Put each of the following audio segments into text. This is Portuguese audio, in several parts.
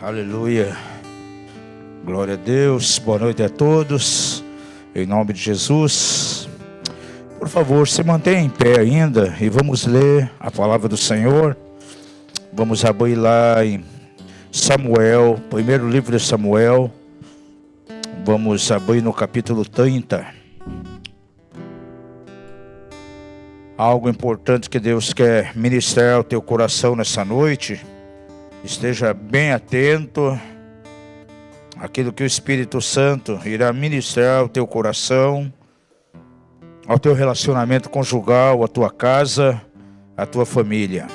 Aleluia, glória a Deus, boa noite a todos, em nome de Jesus. Por favor, se mantenha em pé ainda e vamos ler a palavra do Senhor. Vamos abrir lá em Samuel, primeiro livro de Samuel, vamos abrir no capítulo 30. Algo importante que Deus quer ministrar ao teu coração nessa noite. Esteja bem atento àquilo que o Espírito Santo irá ministrar ao teu coração, ao teu relacionamento conjugal, à tua casa, à tua família.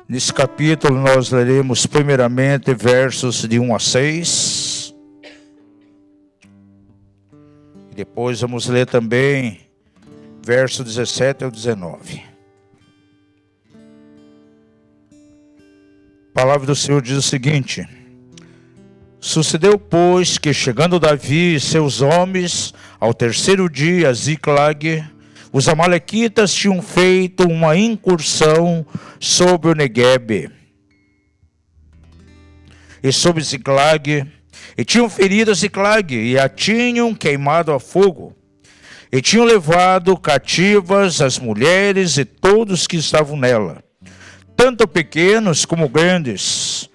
Nesse capítulo nós leremos primeiramente versos de 1 a 6. E depois vamos ler também verso 17 ao 19. A palavra do Senhor diz o seguinte: Sucedeu, pois, que chegando Davi e seus homens ao terceiro dia a Ziclag, os amalequitas tinham feito uma incursão sobre o Neguebe e sobre Ziclag, e tinham ferido Ziclag e a tinham queimado a fogo. E tinham levado cativas as mulheres e todos que estavam nela, tanto pequenos como grandes.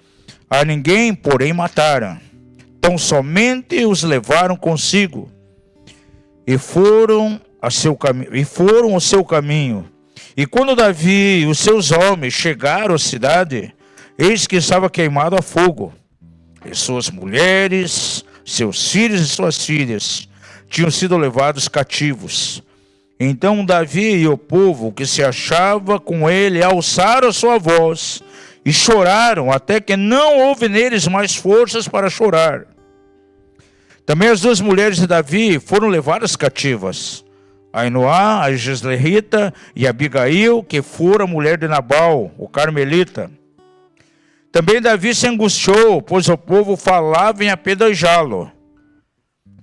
A ninguém, porém, mataram. Tão somente os levaram consigo. E foram ao seu caminho. E quando Davi e os seus homens chegaram à cidade, eis que estava queimado a fogo. E suas mulheres, seus filhos e suas filhas tinham sido levados cativos. Então Davi e o povo que se achava com ele alçaram a sua voz e choraram, até que não houve neles mais forças para chorar. Também as duas mulheres de Davi foram levadas cativas, Ainoá, a Jezreelita, e Abigail, que fora mulher de Nabal, o carmelita. Também Davi se angustiou, pois o povo falava em apedrejá-lo,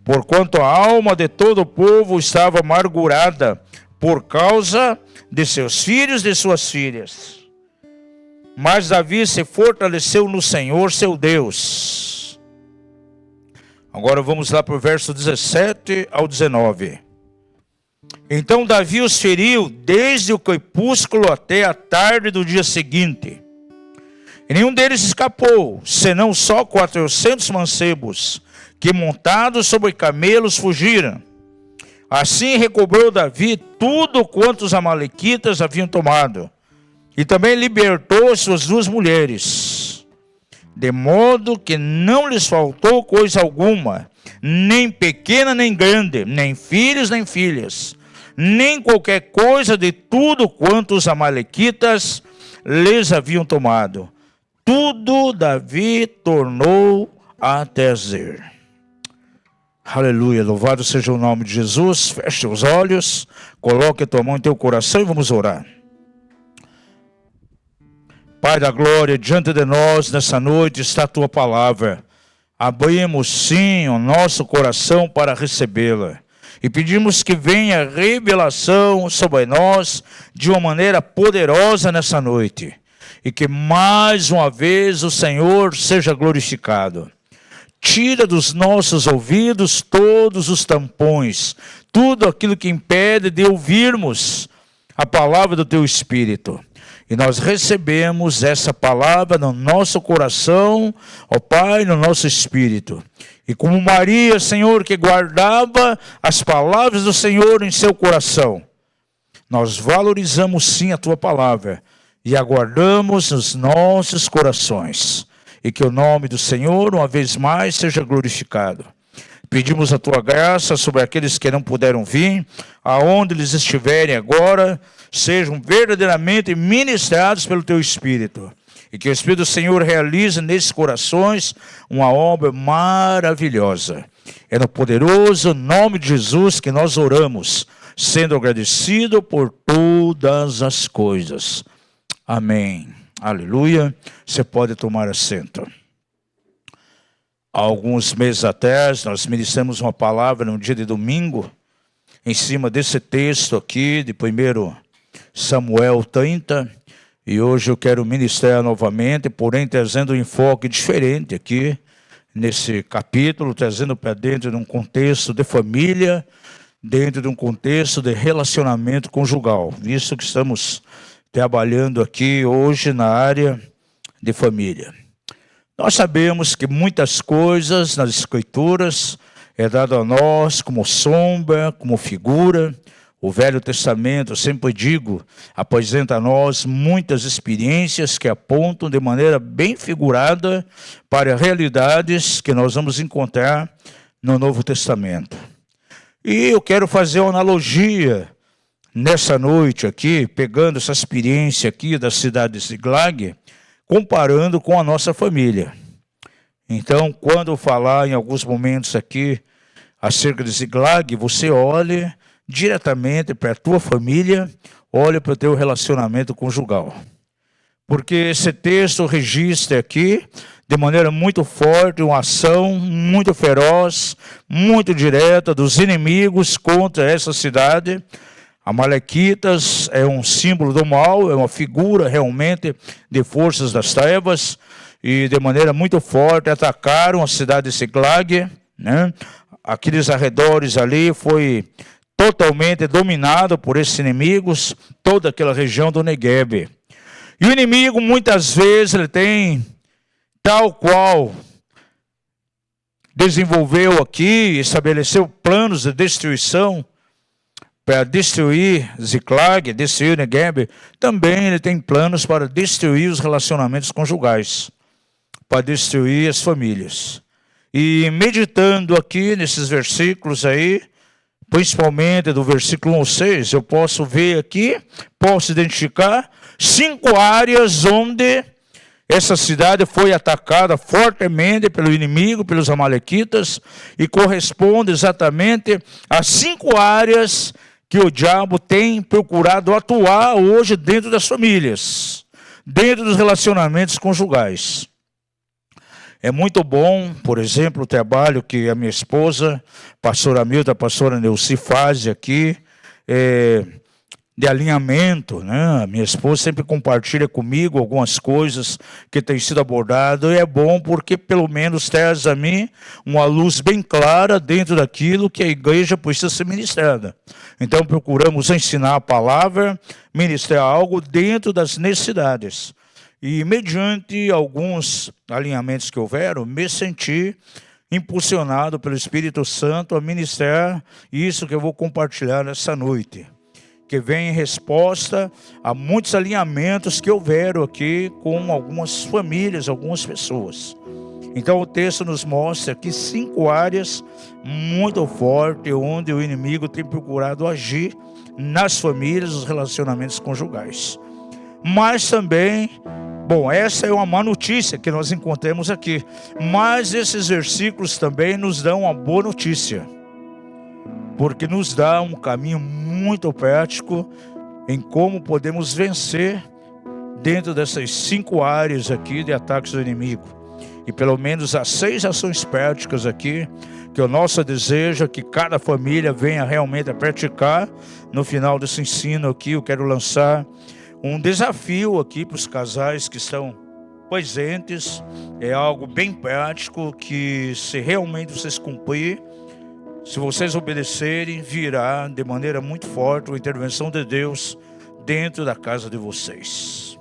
porquanto a alma de todo o povo estava amargurada por causa de seus filhos e de suas filhas. Mas Davi se fortaleceu no Senhor, seu Deus. Agora vamos lá para o verso 17 ao 19. Então Davi os feriu desde o crepúsculo até a tarde do dia seguinte. E nenhum deles escapou, senão só 400 mancebos, que montados sobre camelos fugiram. Assim recobrou Davi tudo quanto os amalequitas haviam tomado, e também libertou suas duas mulheres, de modo que não lhes faltou coisa alguma, nem pequena nem grande, nem filhos nem filhas, nem qualquer coisa de tudo quanto os amalequitas lhes haviam tomado. Tudo Davi tornou a trazer. Aleluia, louvado seja o nome de Jesus. Feche os olhos, coloque a tua mão em teu coração e vamos orar. Pai da glória, diante de nós nessa noite está a tua palavra. Abrimos sim o nosso coração para recebê-la e pedimos que venha revelação sobre nós de uma maneira poderosa nessa noite, e que mais uma vez o Senhor seja glorificado. Tira dos nossos ouvidos todos os tampões, tudo aquilo que impede de ouvirmos a palavra do Teu Espírito. E nós recebemos essa palavra no nosso coração, ó Pai, no nosso espírito. E como Maria, Senhor, que guardava as palavras do Senhor em seu coração, nós valorizamos sim a Tua palavra e aguardamos nos nossos corações. E que o nome do Senhor, uma vez mais, seja glorificado. Pedimos a Tua graça sobre aqueles que não puderam vir, aonde eles estiverem agora, sejam verdadeiramente ministrados pelo Teu Espírito. E que o Espírito do Senhor realize nesses corações uma obra maravilhosa. É no poderoso nome de Jesus que nós oramos, sendo agradecido por todas as coisas. Amém. Aleluia. Você pode tomar assento. Há alguns meses atrás, nós ministramos uma palavra no dia de domingo, em cima desse texto aqui, de 1 Samuel 30. E hoje eu quero ministrar novamente, porém trazendo um enfoque diferente aqui, nesse capítulo, trazendo para dentro de um contexto de família, dentro de um contexto de relacionamento conjugal, visto que estamos trabalhando aqui hoje na área de família. Nós sabemos que muitas coisas nas Escrituras é dado a nós como sombra, como figura. O Velho Testamento, eu sempre digo, apresenta a nós muitas experiências que apontam de maneira bem figurada para realidades que nós vamos encontrar no Novo Testamento. E eu quero fazer uma analogia nessa noite aqui, pegando essa experiência aqui da cidade de Ziklag, comparando com a nossa família. Então, quando eu falar em alguns momentos aqui acerca de Ziklag, você olhe diretamente para a tua família, olhe para o teu relacionamento conjugal. Porque esse texto registra aqui, de maneira muito forte, uma ação muito feroz, muito direta dos inimigos contra essa cidade. Amalequitas é um símbolo do mal, é uma figura realmente de forças das trevas, e de maneira muito forte atacaram a cidade de Ziklag, né? Aqueles arredores ali foi totalmente dominado por esses inimigos, toda aquela região do Negueb. E o inimigo, muitas vezes, ele tem, tal qual desenvolveu aqui, estabeleceu planos de destruição para destruir Ziklag, destruir o Negueb, também ele tem planos para destruir os relacionamentos conjugais, para destruir as famílias. E meditando aqui nesses versículos aí, principalmente do versículo 1 ao 6, eu posso ver aqui, posso identificar 5 áreas onde essa cidade foi atacada fortemente pelo inimigo, pelos amalequitas, e corresponde exatamente às 5 áreas que o diabo tem procurado atuar hoje dentro das famílias, dentro dos relacionamentos conjugais. É muito bom, por exemplo, o trabalho que a minha esposa, pastora Milda, a pastora Neuci faz aqui, de alinhamento, né? A minha esposa sempre compartilha comigo algumas coisas que têm sido abordadas, e é bom porque pelo menos traz a mim uma luz bem clara dentro daquilo que a igreja precisa ser ministrada. Então procuramos ensinar a palavra, ministrar algo dentro das necessidades. E mediante alguns alinhamentos que houveram, me senti impulsionado pelo Espírito Santo a ministrar isso que eu vou compartilhar nessa noite, que vem em resposta a muitos alinhamentos que houveram aqui com algumas famílias, algumas pessoas. Então o texto nos mostra aqui 5 áreas muito fortes onde o inimigo tem procurado agir nas famílias, nos relacionamentos conjugais. Mas também, bom, essa é uma má notícia que nós encontramos aqui, mas esses versículos também nos dão uma boa notícia, porque nos dá um caminho muito prático em como podemos vencer dentro dessas 5 áreas aqui de ataques do inimigo. E pelo menos as 6 ações práticas aqui, que o nosso desejo é que cada família venha realmente a praticar. No final desse ensino aqui, eu quero lançar um desafio aqui para os casais que estão presentes. É algo bem prático que, se realmente vocês cumprirem, se vocês obedecerem, virá de maneira muito forte a intervenção de Deus dentro da casa de vocês.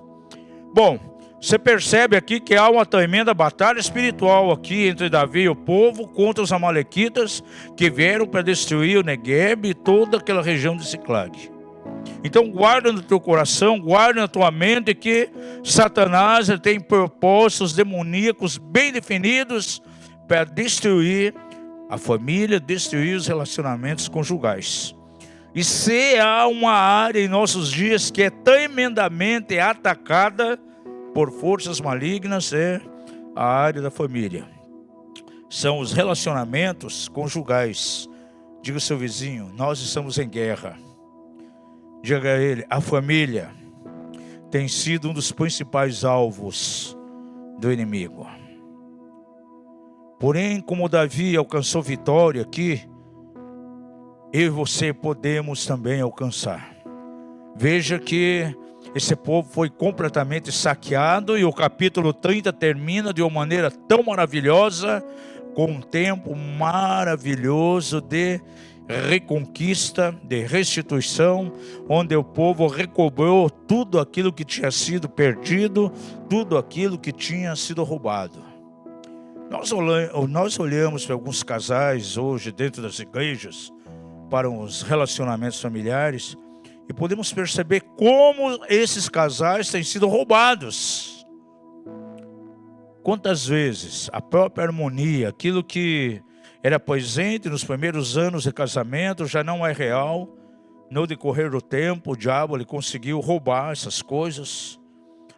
Bom, você percebe aqui que há uma tremenda batalha espiritual aqui entre Davi e o povo contra os amalequitas que vieram para destruir o Negueb e toda aquela região de Ziklag. Então guarda no teu coração, guarda na tua mente que Satanás tem propósitos demoníacos bem definidos para destruir a família, destruir os relacionamentos conjugais. E se há uma área em nossos dias que é tremendamente atacada por forças malignas, é a área da família. São os relacionamentos conjugais. Diga ao seu vizinho, nós estamos em guerra. Diga a ele, a família tem sido um dos principais alvos do inimigo. Porém, como Davi alcançou vitória aqui, eu e você podemos também alcançar. Veja que esse povo foi completamente saqueado e o capítulo 30 termina de uma maneira tão maravilhosa, com um tempo maravilhoso de reconquista, de restituição, onde o povo recobrou tudo aquilo que tinha sido perdido, tudo aquilo que tinha sido roubado. Nós olhamos para alguns casais hoje dentro das igrejas, para os relacionamentos familiares, e podemos perceber como esses casais têm sido roubados. Quantas vezes a própria harmonia, aquilo que era presente nos primeiros anos de casamento, já não é real. No decorrer do tempo, o diabo ele conseguiu roubar essas coisas.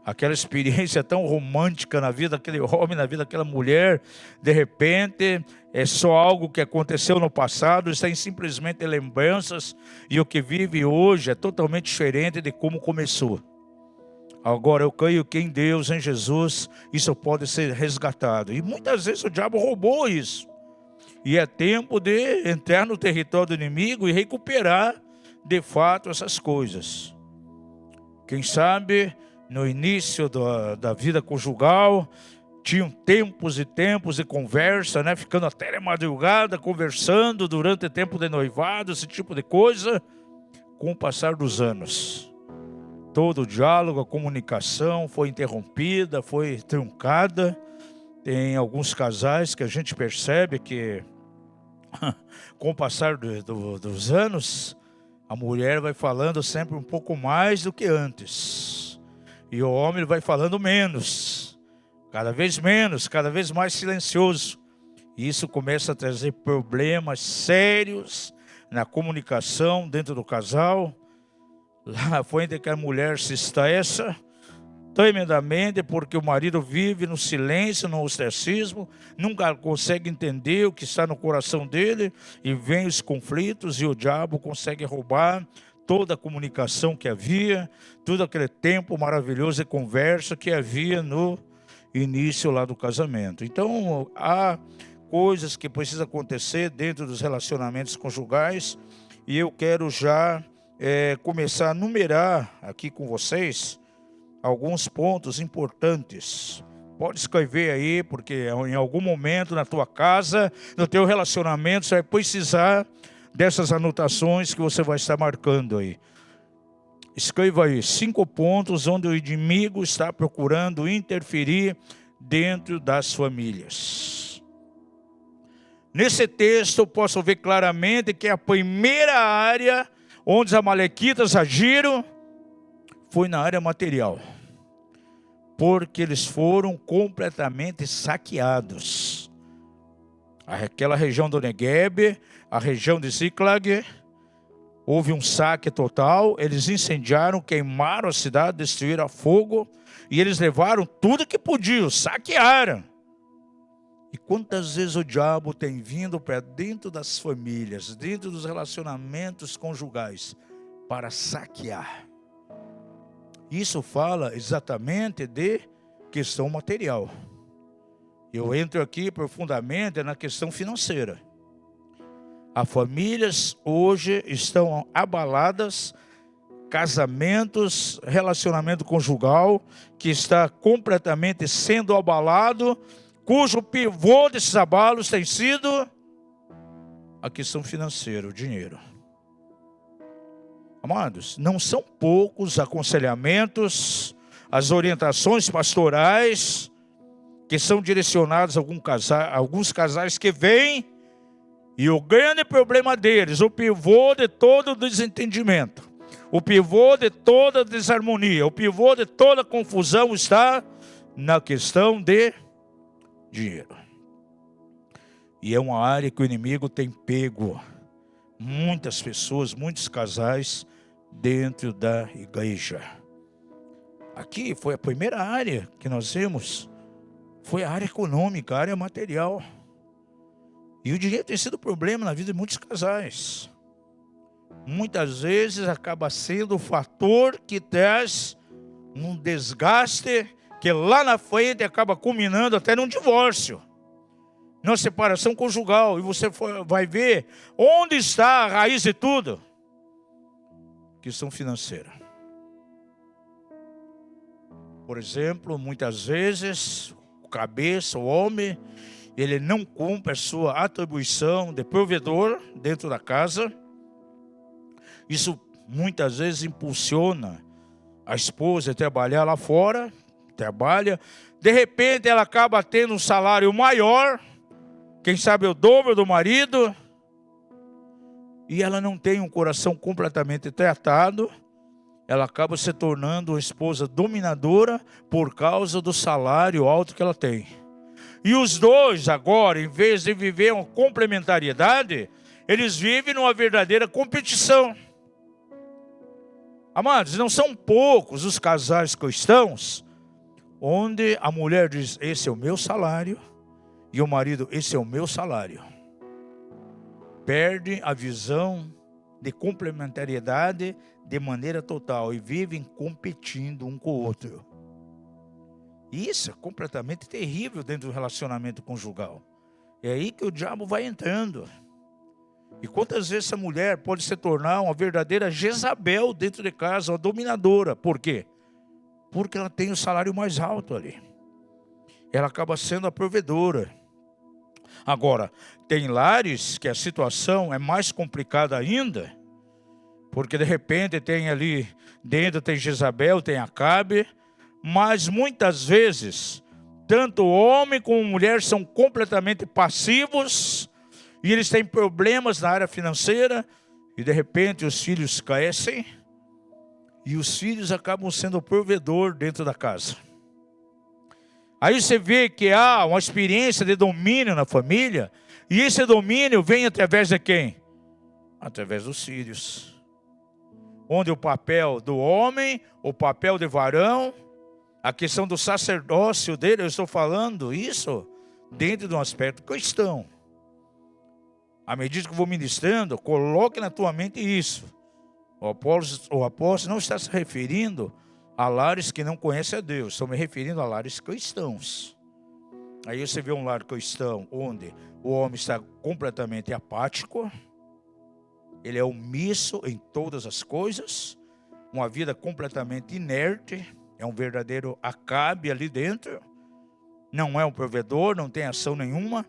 Aquela experiência tão romântica na vida daquele homem, na vida daquela mulher, de repente é só algo que aconteceu no passado, está em simplesmente lembranças, e o que vive hoje é totalmente diferente de como começou. Agora eu creio que em Deus, em Jesus, isso pode ser resgatado. E muitas vezes o diabo roubou isso. E é tempo de entrar no território do inimigo e recuperar de fato essas coisas. Quem sabe no início da vida conjugal, tinham tempos e tempos de conversa, né? Ficando até de madrugada, conversando durante o tempo de noivado, esse tipo de coisa. Com o passar dos anos, todo o diálogo, a comunicação foi interrompida, foi truncada. Tem alguns casais que a gente percebe que, com o passar dos anos, a mulher vai falando sempre um pouco mais do que antes. E o homem vai falando menos, cada vez menos, cada vez mais silencioso. E isso começa a trazer problemas sérios na comunicação dentro do casal. Lá foi onde que a mulher se estressa tremendamente, porque o marido vive no silêncio, no ostracismo, nunca consegue entender o que está no coração dele, e vem os conflitos, e o diabo consegue roubar toda a comunicação que havia, todo aquele tempo maravilhoso de conversa que havia no início lá do casamento. Então, há coisas que precisam acontecer dentro dos relacionamentos conjugais, e eu quero já começar a numerar aqui com vocês alguns pontos importantes. Pode escrever aí, porque em algum momento na tua casa, no teu relacionamento, você vai precisar dessas anotações que você vai estar marcando aí. Escreva aí 5 pontos onde o inimigo está procurando interferir dentro das famílias. Nesse texto eu posso ver claramente que a primeira área onde os amalequitas agiram foi na área material, porque eles foram completamente saqueados. Aquela região do Negueb, a região de Ziklag, houve um saque total. Eles incendiaram, queimaram a cidade, destruíram a fogo, e eles levaram tudo que podiam, saquearam. E quantas vezes o diabo tem vindo para dentro das famílias, dentro dos relacionamentos conjugais, para saquear. Isso fala exatamente de questão material. Eu entro aqui profundamente na questão financeira. As famílias hoje estão abaladas, casamentos, relacionamento conjugal que está completamente sendo abalado, cujo pivô desses abalos tem sido a questão financeira, o dinheiro. Amados, não são poucos os aconselhamentos, as orientações pastorais que são direcionados a alguns casais que vêm, e o grande problema deles, o pivô de todo o desentendimento, o pivô de toda a desarmonia, o pivô de toda a confusão está na questão de dinheiro. E é uma área que o inimigo tem pego muitas pessoas, muitos casais dentro da igreja. Aqui foi a primeira área que nós vimos, foi a área econômica, a área material. E o dinheiro tem sido problema na vida de muitos casais. Muitas vezes acaba sendo o fator que traz um desgaste que lá na frente acaba culminando até num divórcio, numa separação conjugal. E você vai ver onde está a raiz de tudo. Questão financeira. Por exemplo, muitas vezes, o cabeça, o homem, ele não cumpre a sua atribuição de provedor dentro da casa. Isso muitas vezes impulsiona a esposa a trabalhar lá fora, trabalha, de repente ela acaba tendo um salário maior, quem sabe o dobro do marido, e ela não tem um coração completamente tratado, ela acaba se tornando uma esposa dominadora por causa do salário alto que ela tem. E os dois agora, em vez de viver uma complementariedade, eles vivem numa verdadeira competição. Amados, não são poucos os casais cristãos onde a mulher diz, esse é o meu salário, e o marido, esse é o meu salário. Perde a visão de complementariedade de maneira total e vivem competindo um com o outro. Isso é completamente terrível dentro do relacionamento conjugal. É aí que o diabo vai entrando. E quantas vezes essa mulher pode se tornar uma verdadeira Jezabel dentro de casa, uma dominadora. Por quê? Porque ela tem o salário mais alto ali. Ela acaba sendo a provedora. Agora, tem lares que a situação é mais complicada ainda, porque de repente tem ali, dentro tem Jezabel, tem Acabe, mas muitas vezes, tanto o homem como a mulher são completamente passivos, e eles têm problemas na área financeira, e de repente os filhos crescem, e os filhos acabam sendo o provedor dentro da casa. Aí você vê que há uma experiência de domínio na família, e esse domínio vem através de quem? Através dos filhos. Onde o papel do homem, o papel de varão, a questão do sacerdócio dele, eu estou falando isso dentro de um aspecto cristão. À medida que eu vou ministrando, coloque na tua mente isso. O apóstolo não está se referindo a lares que não conhecem a Deus. Estou me referindo a lares cristãos. Aí você vê um lar cristão onde o homem está completamente apático, ele é omisso em todas as coisas, uma vida completamente inerte, é um verdadeiro Acabe ali dentro, não é um provedor, não tem ação nenhuma,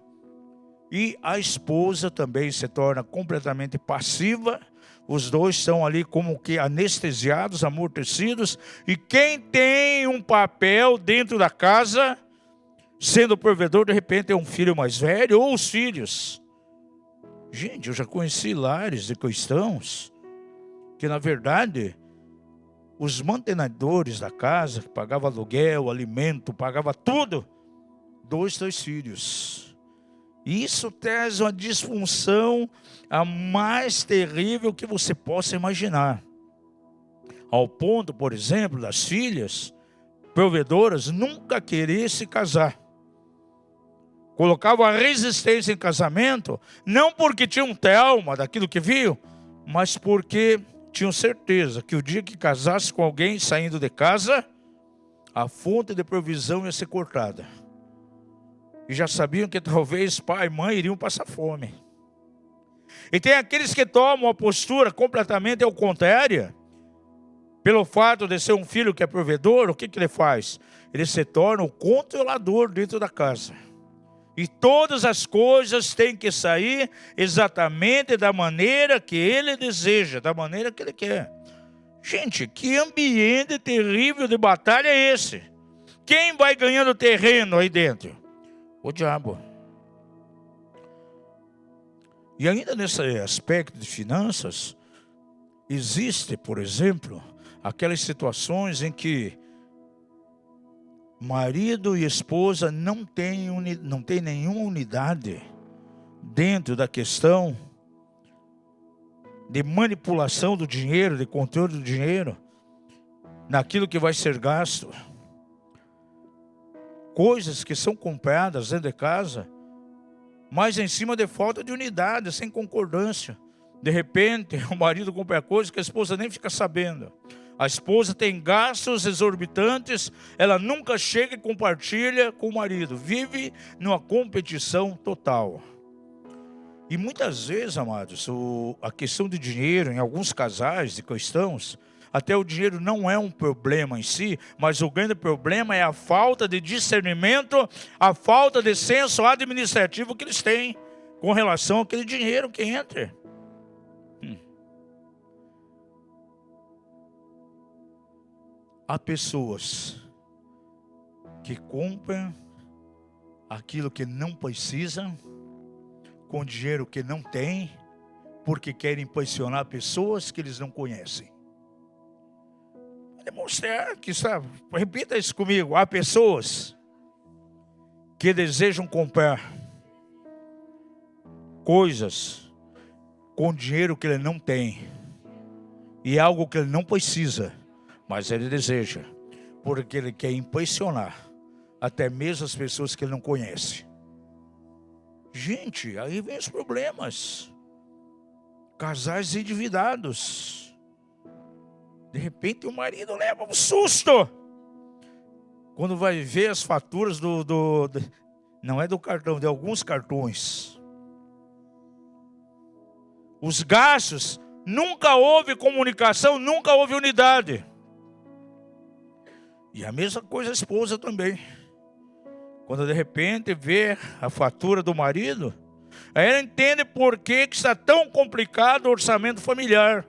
e a esposa também se torna completamente passiva. Os dois estão ali como que anestesiados, amortecidos. E quem tem um papel dentro da casa, sendo provedor, de repente é um filho mais velho ou os filhos. Gente, eu já conheci lares de cristãos que, na verdade, os mantenedores da casa, que pagavam aluguel, alimento, pagava tudo, 2, 3 filhos. Isso traz uma disfunção a mais terrível que você possa imaginar. Ao ponto, por exemplo, das filhas provedoras nunca querer se casar. Colocavam a resistência em casamento, não porque tinham trauma daquilo que viam, mas porque tinham certeza que o dia que casasse com alguém saindo de casa, a fonte de provisão ia ser cortada. E já sabiam que talvez pai e mãe iriam passar fome. E tem aqueles que tomam uma postura completamente ao contrário. Pelo fato de ser um filho que é provedor, o que ele faz? Ele se torna o controlador dentro da casa. E todas as coisas têm que sair exatamente da maneira que ele deseja, da maneira que ele quer. Gente, que ambiente terrível de batalha é esse? Quem vai ganhando terreno aí dentro? O diabo. E ainda nesse aspecto de finanças, existe, por exemplo, aquelas situações em que marido e esposa não têm nenhuma unidade dentro da questão de manipulação do dinheiro, de controle do dinheiro, naquilo que vai ser gasto. Coisas que são compradas dentro de casa, mas em cima de falta de unidade, sem concordância. De repente, o marido compra coisas que a esposa nem fica sabendo. A esposa tem gastos exorbitantes, ela nunca chega e compartilha com o marido. Vive numa competição total. E muitas vezes, amados, a questão de dinheiro, em alguns casais de cristãos, até o dinheiro não é um problema em si, mas o grande problema é a falta de discernimento, a falta de senso administrativo que eles têm com relação àquele dinheiro que entra. Há pessoas que compram aquilo que não precisa, com dinheiro que não tem, porque querem impressionar pessoas que eles não conhecem. Demonstrar que, sabe, repita isso comigo, há pessoas que desejam comprar coisas com dinheiro que ele não tem, e algo que ele não precisa, mas ele deseja, porque ele quer impressionar até mesmo as pessoas que ele não conhece. Gente, aí vem os problemas. Casais endividados. De repente o marido leva um susto quando vai ver as faturas não é do cartão, de alguns cartões. Os gastos, nunca houve comunicação, nunca houve unidade. E a mesma coisa a esposa também. Quando de repente vê a fatura do marido, aí ela entende por que está tão complicado o orçamento familiar.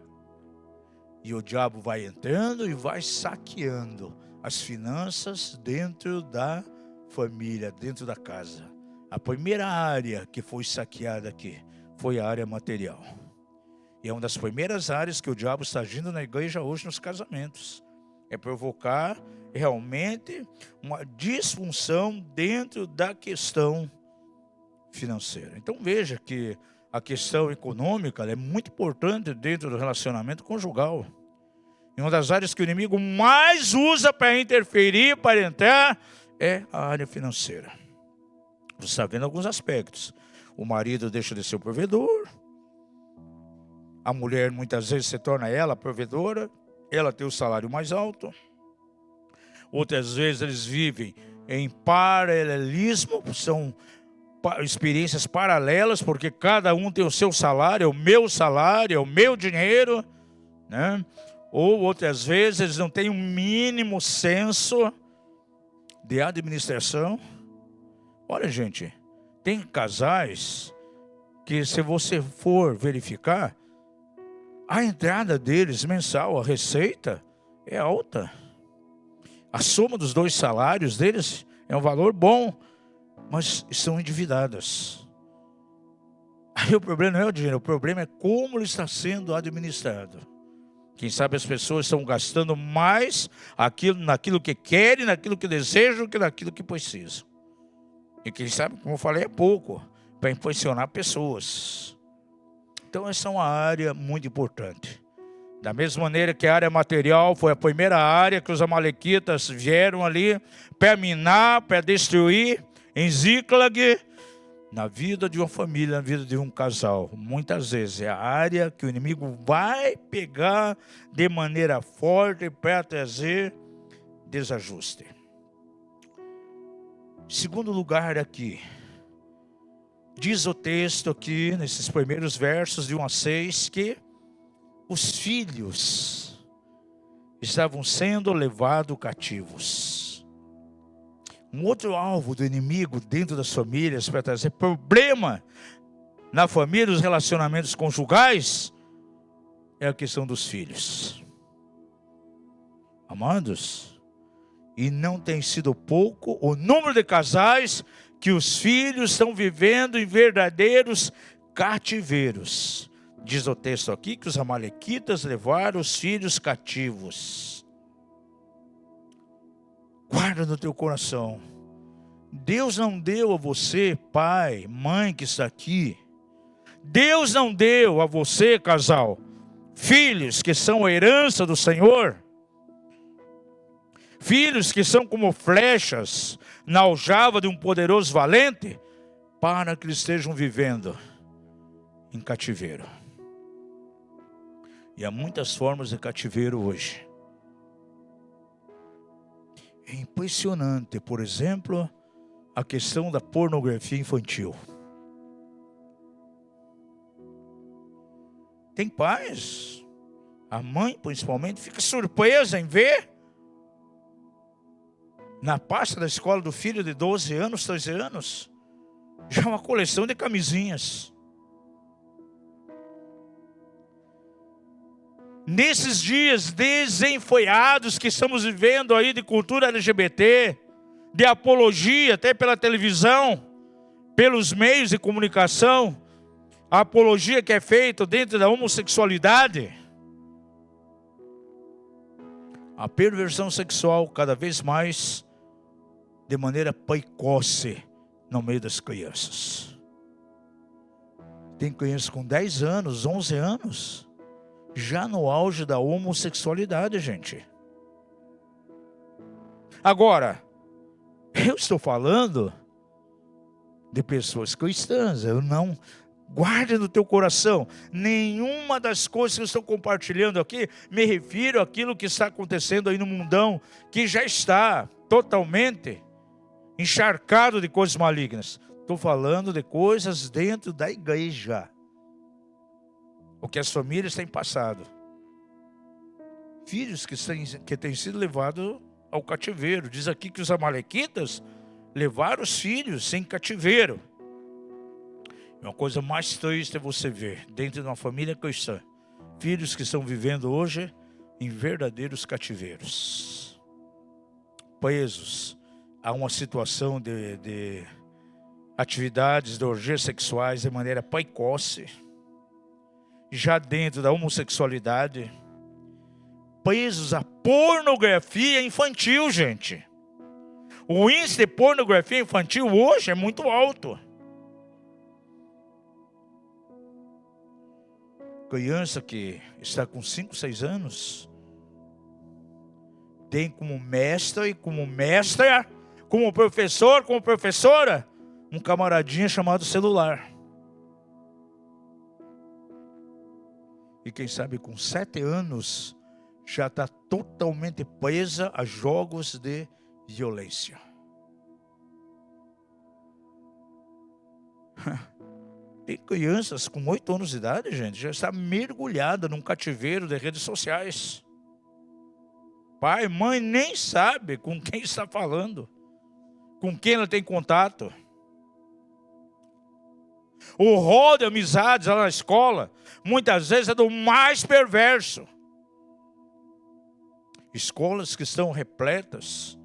E o diabo vai entrando e vai saqueando as finanças dentro da família, dentro da casa. A primeira área que foi saqueada aqui foi a área material. E é uma das primeiras áreas que o diabo está agindo na igreja hoje nos casamentos. É provocar realmente uma disfunção dentro da questão financeira. Então veja que a questão econômica é muito importante dentro do relacionamento conjugal. E uma das áreas que o inimigo mais usa para interferir, para entrar, é a área financeira. Você está vendo alguns aspectos. O marido deixa de ser o provedor. A mulher muitas vezes se torna ela a provedora. Ela tem o salário mais alto. Outras vezes eles vivem em paralelismo, são experiências paralelas, porque cada um tem o seu salário, é o meu dinheiro, né? Ou outras vezes eles não têm um mínimo senso de administração. Olha, gente, tem casais que, se você for verificar, a entrada deles mensal, a receita, é alta. A soma dos dois salários deles é um valor bom, mas estão endividadas. Aí o problema não é o dinheiro, o problema é como ele está sendo administrado. Quem sabe as pessoas estão gastando mais naquilo que querem, naquilo que desejam, que naquilo que precisam. E quem sabe, como eu falei, é pouco para impressionar pessoas. Então essa é uma área muito importante. Da mesma maneira que a área material foi a primeira área que os amalequitas vieram ali para minar, para destruir em Zíclag, na vida de uma família, na vida de um casal. Muitas vezes é a área que o inimigo vai pegar de maneira forte para trazer desajuste. Segundo lugar aqui, diz o texto aqui, nesses primeiros versos de 1 a 6, que os filhos estavam sendo levados cativos. Um outro alvo do inimigo dentro das famílias para trazer problema na família, os relacionamentos conjugais, é a questão dos filhos. Amados, e não tem sido pouco o número de casais que os filhos estão vivendo em verdadeiros cativeiros. Diz o texto aqui que os amalequitas levaram os filhos cativos. Guarda no teu coração. Deus não deu a você, pai, mãe que está aqui. Deus não deu a você, casal, filhos que são a herança do Senhor. Filhos que são como flechas na aljava de um poderoso valente, para que eles estejam vivendo em cativeiro. E há muitas formas de cativeiro hoje. É impressionante, por exemplo, a questão da pornografia infantil. Tem pais, A mãe, principalmente, fica surpresa em ver na pasta da escola do filho de 12 anos, 13 anos, já uma coleção de camisinhas. Nesses dias desenfreados que estamos vivendo aí de cultura LGBT, de apologia, até pela televisão, pelos meios de comunicação, a apologia que é feita dentro da homossexualidade, a perversão sexual cada vez mais de maneira precoce no meio das crianças. Tem crianças com 10 anos, 11 anos, já no auge da homossexualidade, gente. Agora, eu estou falando de pessoas cristãs. Eu não... Guarde no teu coração, nenhuma das coisas que eu estou compartilhando aqui me refiro àquilo que está acontecendo aí no mundão, que já está totalmente encharcado de coisas malignas. Estou falando de coisas dentro da igreja, o que as famílias têm passado. Filhos que têm sido levados ao cativeiro. Diz aqui que os amalequitas levaram os filhos em cativeiro. Uma coisa mais triste é você ver, dentro de uma família cristã, filhos que estão vivendo hoje em verdadeiros cativeiros, presos a uma situação de atividades de orgias sexuais de maneira precoce, já dentro da homossexualidade, presos à pornografia infantil, gente. O índice de pornografia infantil hoje é muito alto. Criança que está com 5, 6 anos, tem como mestra e como mestra, como professor, como professora, um camaradinha chamado celular. E quem sabe com 7 anos, já está totalmente presa a jogos de violência. Tem crianças com 8 anos de idade, gente, já está mergulhada num cativeiro de redes sociais. Pai, mãe nem sabe com quem está falando, com quem ela tem contato. O rol de amizades lá na escola, muitas vezes é do mais perverso. Escolas que estão repletas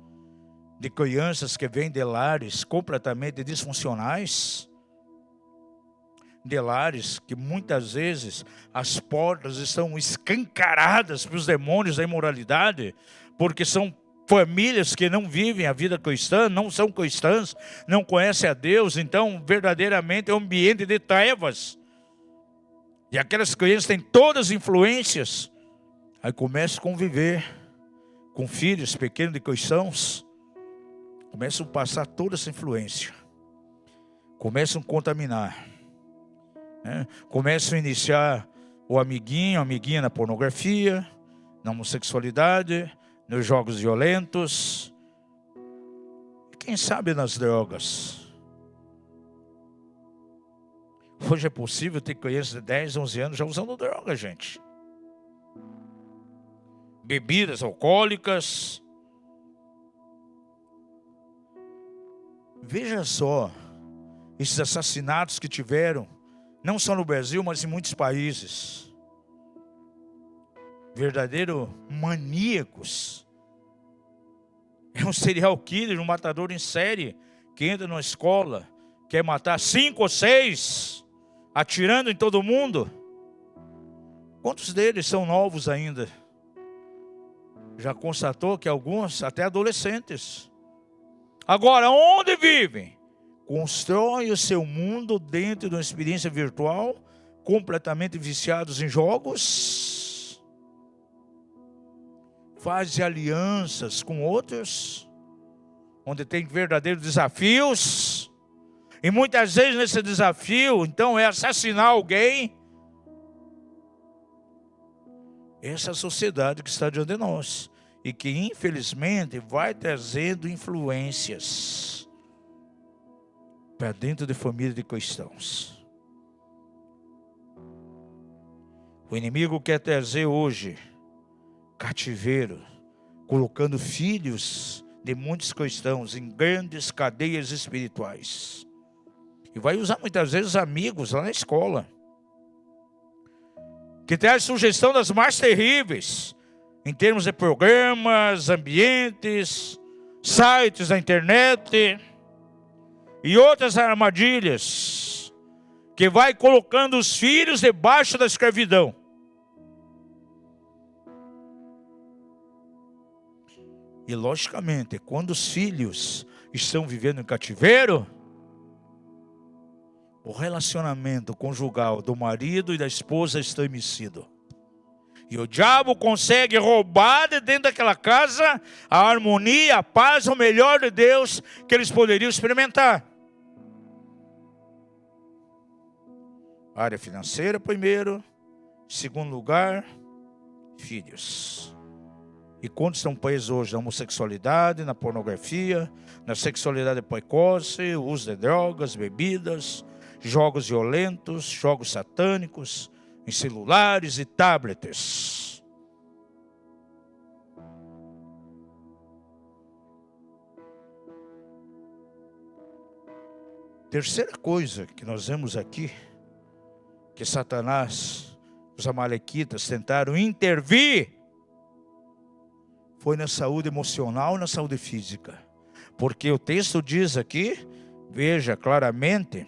de crianças que vêm de lares completamente disfuncionais, de lares que muitas vezes as portas estão escancaradas para os demônios da imoralidade, porque são famílias que não vivem a vida cristã, não são cristãs, não conhecem a Deus, então verdadeiramente é um ambiente de trevas. E aquelas crianças têm todas as influências, aí começam a conviver com filhos pequenos de cristãos, começam a passar toda essa influência, começam a contaminar. Começam a iniciar o amiguinho, a amiguinha na pornografia, na homossexualidade, nos jogos violentos, e quem sabe nas drogas. Hoje é possível ter crianças de 10, 11 anos já usando droga, gente. Bebidas alcoólicas. Veja só esses assassinatos que tiveram, não só no Brasil, mas em muitos países. Verdadeiros maníacos. É um serial killer, um matador em série, que entra numa escola, quer matar 5 ou 6, atirando em todo mundo. Quantos deles são novos ainda? Já constatou que alguns, até adolescentes. Agora, onde vivem? Constrói o seu mundo dentro de uma experiência virtual, completamente viciados em jogos, faz alianças com outros, onde tem verdadeiros desafios, e muitas vezes nesse desafio, então, é assassinar alguém. Essa é a sociedade que está diante de nós, e que infelizmente vai trazendo influências para dentro de família de cristãos. O inimigo quer trazer hoje cativeiro, colocando filhos de muitos cristãos em grandes cadeias espirituais. E vai usar muitas vezes amigos lá na escola, que traz sugestão das mais terríveis, em termos de programas, ambientes, sites da internet e outras armadilhas, que vai colocando os filhos debaixo da escravidão. E logicamente, quando os filhos estão vivendo em cativeiro, o relacionamento conjugal do marido e da esposa está estremecido. E o diabo consegue roubar de dentro daquela casa a harmonia, a paz, o melhor de Deus que eles poderiam experimentar. Área financeira primeiro, segundo lugar, filhos. E quantos estão presos hoje na homossexualidade, na pornografia, na sexualidade precoce, uso de drogas, bebidas, jogos violentos, jogos satânicos, em celulares e tablets. Terceira coisa que nós vemos aqui, que Satanás, os amalequitas tentaram intervir, foi na saúde emocional e na saúde física. Porque o texto diz aqui, veja claramente,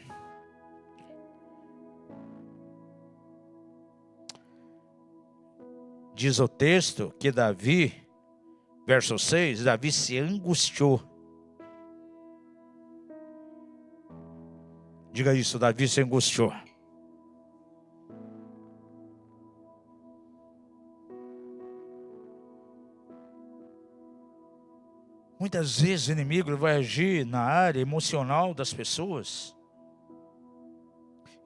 diz o texto que Davi, verso 6, Davi se angustiou. Diga isso, Davi se angustiou. Muitas vezes o inimigo vai agir na área emocional das pessoas.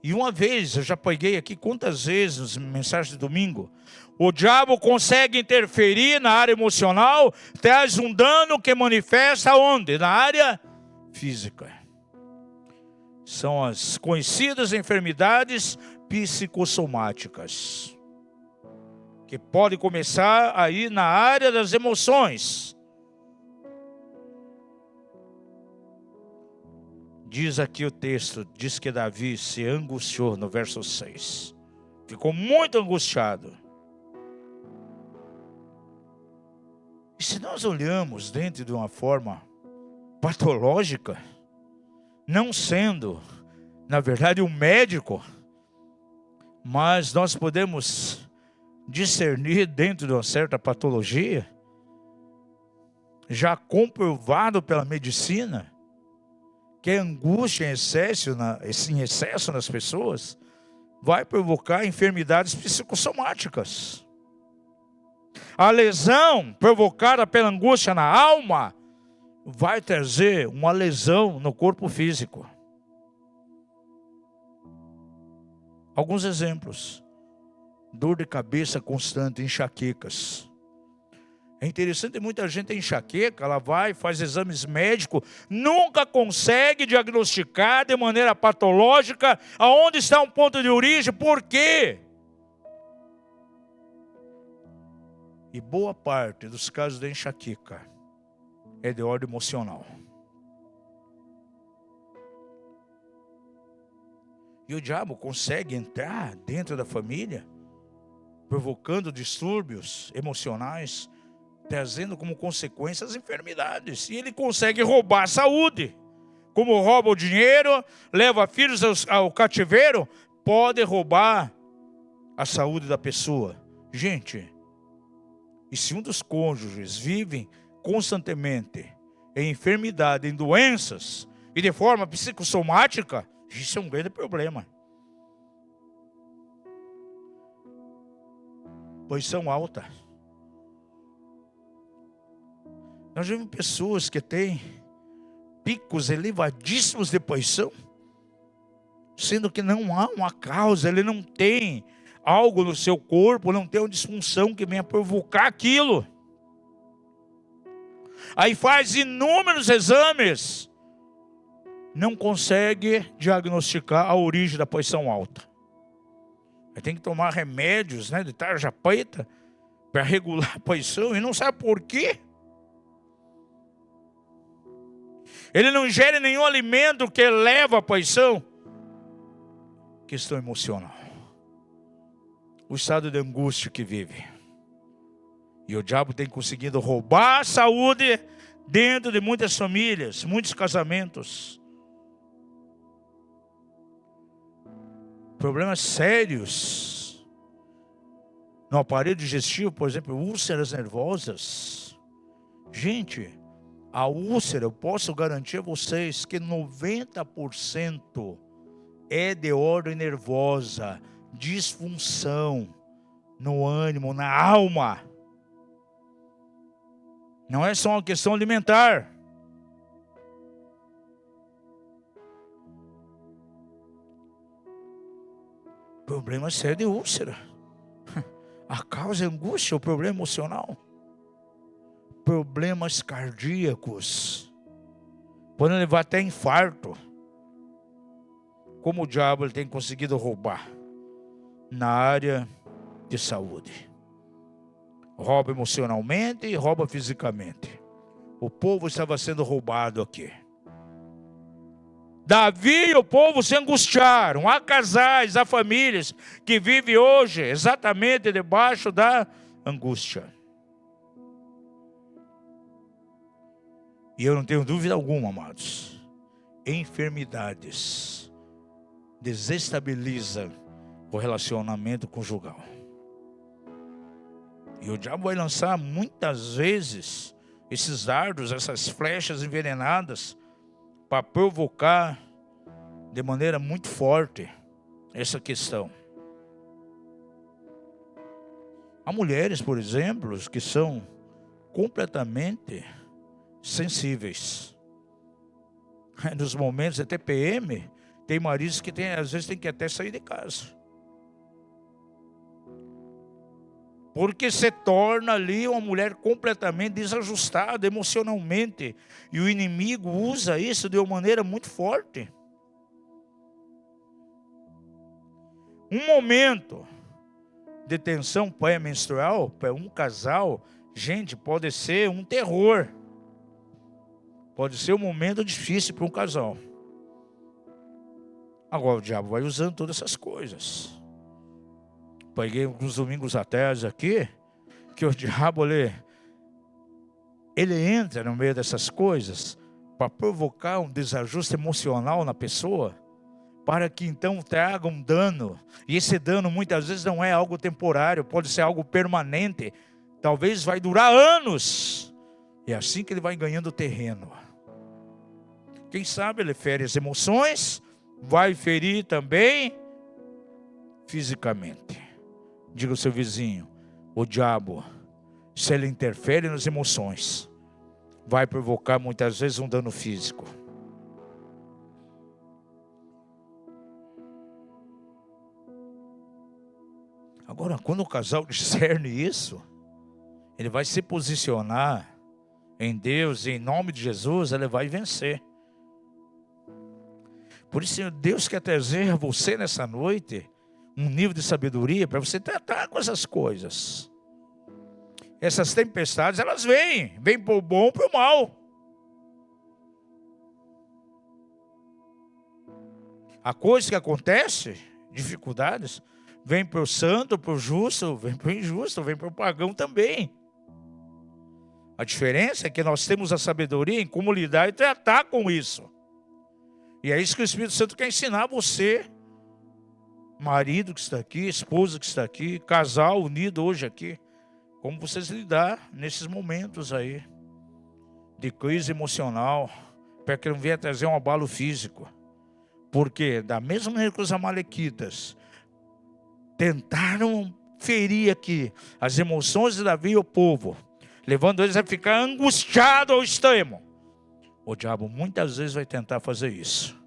E uma vez, eu já preguei aqui quantas vezes, nas mensagens de domingo, o diabo consegue interferir na área emocional, traz um dano que manifesta onde? Na área física. São as conhecidas enfermidades psicossomáticas, que podem começar aí na área das emoções. Diz aqui o texto, diz que Davi se angustiou no verso 6. Ficou muito angustiado. E se nós olhamos dentro de uma forma patológica, não sendo, na verdade, um médico, mas nós podemos discernir dentro de uma certa patologia, já comprovado pela medicina, que a angústia em excesso nas pessoas vai provocar enfermidades psicossomáticas. A lesão provocada pela angústia na alma vai trazer uma lesão no corpo físico. Alguns exemplos: dor de cabeça constante, enxaquecas. É interessante, muita gente tem enxaqueca, ela vai, faz exames médicos, nunca consegue diagnosticar de maneira patológica aonde está um ponto de origem. Por quê? E boa parte dos casos de enxaqueca é de ordem emocional. E o diabo consegue entrar dentro da família, provocando distúrbios emocionais, trazendo como consequência as enfermidades. E ele consegue roubar a saúde. Como rouba o dinheiro, leva filhos ao cativeiro, pode roubar a saúde da pessoa. Gente, e se um dos cônjuges vive constantemente em enfermidade, em doenças, e de forma psicossomática, isso é um grande problema. Pressão alta. Nós vemos pessoas que têm picos elevadíssimos de pressão, sendo que não há uma causa, ele não tem algo no seu corpo, não tem uma disfunção que venha provocar aquilo. Aí faz inúmeros exames, não consegue diagnosticar a origem da pressão alta. Ele tem que tomar remédios, né, de tarja preta para regular a posição e não sabe por quê. Ele não ingere nenhum alimento que eleva a posição. Questão emocional. O estado de angústia que vive. E o diabo tem conseguido roubar a saúde dentro de muitas famílias, muitos casamentos. Problemas sérios no aparelho digestivo, por exemplo, úlceras nervosas. Gente, a úlcera, eu posso garantir a vocês que 90% é de ordem nervosa, disfunção no ânimo, na alma. Não é só uma questão alimentar. Problema sério de úlcera. A causa é angústia, o problema emocional. Problemas cardíacos. Podem levar até infarto. Como o diabo ele tem conseguido roubar na área de saúde. Rouba emocionalmente e rouba fisicamente. O povo estava sendo roubado aqui. Davi e o povo se angustiaram. Há casais, há famílias que vivem hoje exatamente debaixo da angústia. E eu não tenho dúvida alguma, amados. Enfermidades desestabilizam o relacionamento conjugal. E o diabo vai lançar muitas vezes esses dardos, essas flechas envenenadas, para provocar de maneira muito forte essa questão. Há mulheres, por exemplo, que são completamente sensíveis. Nos momentos de TPM, tem maridos que às vezes tem que até sair de casa. Porque se torna ali uma mulher completamente desajustada emocionalmente. E o inimigo usa isso de uma maneira muito forte. Um momento de tensão pré-menstrual para um casal, gente, pode ser um terror. Pode ser um momento difícil para um casal. Agora o diabo vai usando todas essas coisas. Peguei uns domingos atrás aqui, que o diabo ele entra no meio dessas coisas para provocar um desajuste emocional na pessoa, para que então traga um dano. E esse dano muitas vezes não é algo temporário, pode ser algo permanente. Talvez vai durar anos. É assim que ele vai ganhando terreno. Quem sabe ele fere as emoções, vai ferir também fisicamente. Diga ao seu vizinho, o diabo, se ele interfere nas emoções, vai provocar muitas vezes um dano físico. Agora, quando o casal discerne isso, ele vai se posicionar em Deus e em nome de Jesus, ele vai vencer. Por isso, Deus quer trazer a você nessa noite um nível de sabedoria para você tratar com essas coisas. Essas tempestades, elas vêm para o bom e para o mal. A coisa que acontece, dificuldades, vem para o santo, para o justo, vem para o injusto, vem para o pagão também. A diferença é que nós temos a sabedoria em como lidar e tratar com isso. E é isso que o Espírito Santo quer ensinar a você, marido que está aqui, esposa que está aqui, casal unido hoje aqui, como vocês lidar nesses momentos aí de crise emocional, para que não venha trazer um abalo físico. Porque da mesma maneira que os amalequitas tentaram ferir aqui as emoções de Davi e o povo, levando eles a ficar angustiados ao extremo, o diabo muitas vezes vai tentar fazer isso.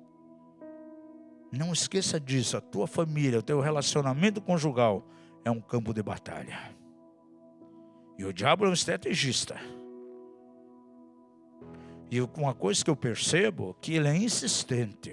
Não esqueça disso, a tua família, o teu relacionamento conjugal é um campo de batalha. E o diabo é um estrategista. E uma coisa que eu percebo, que ele é insistente.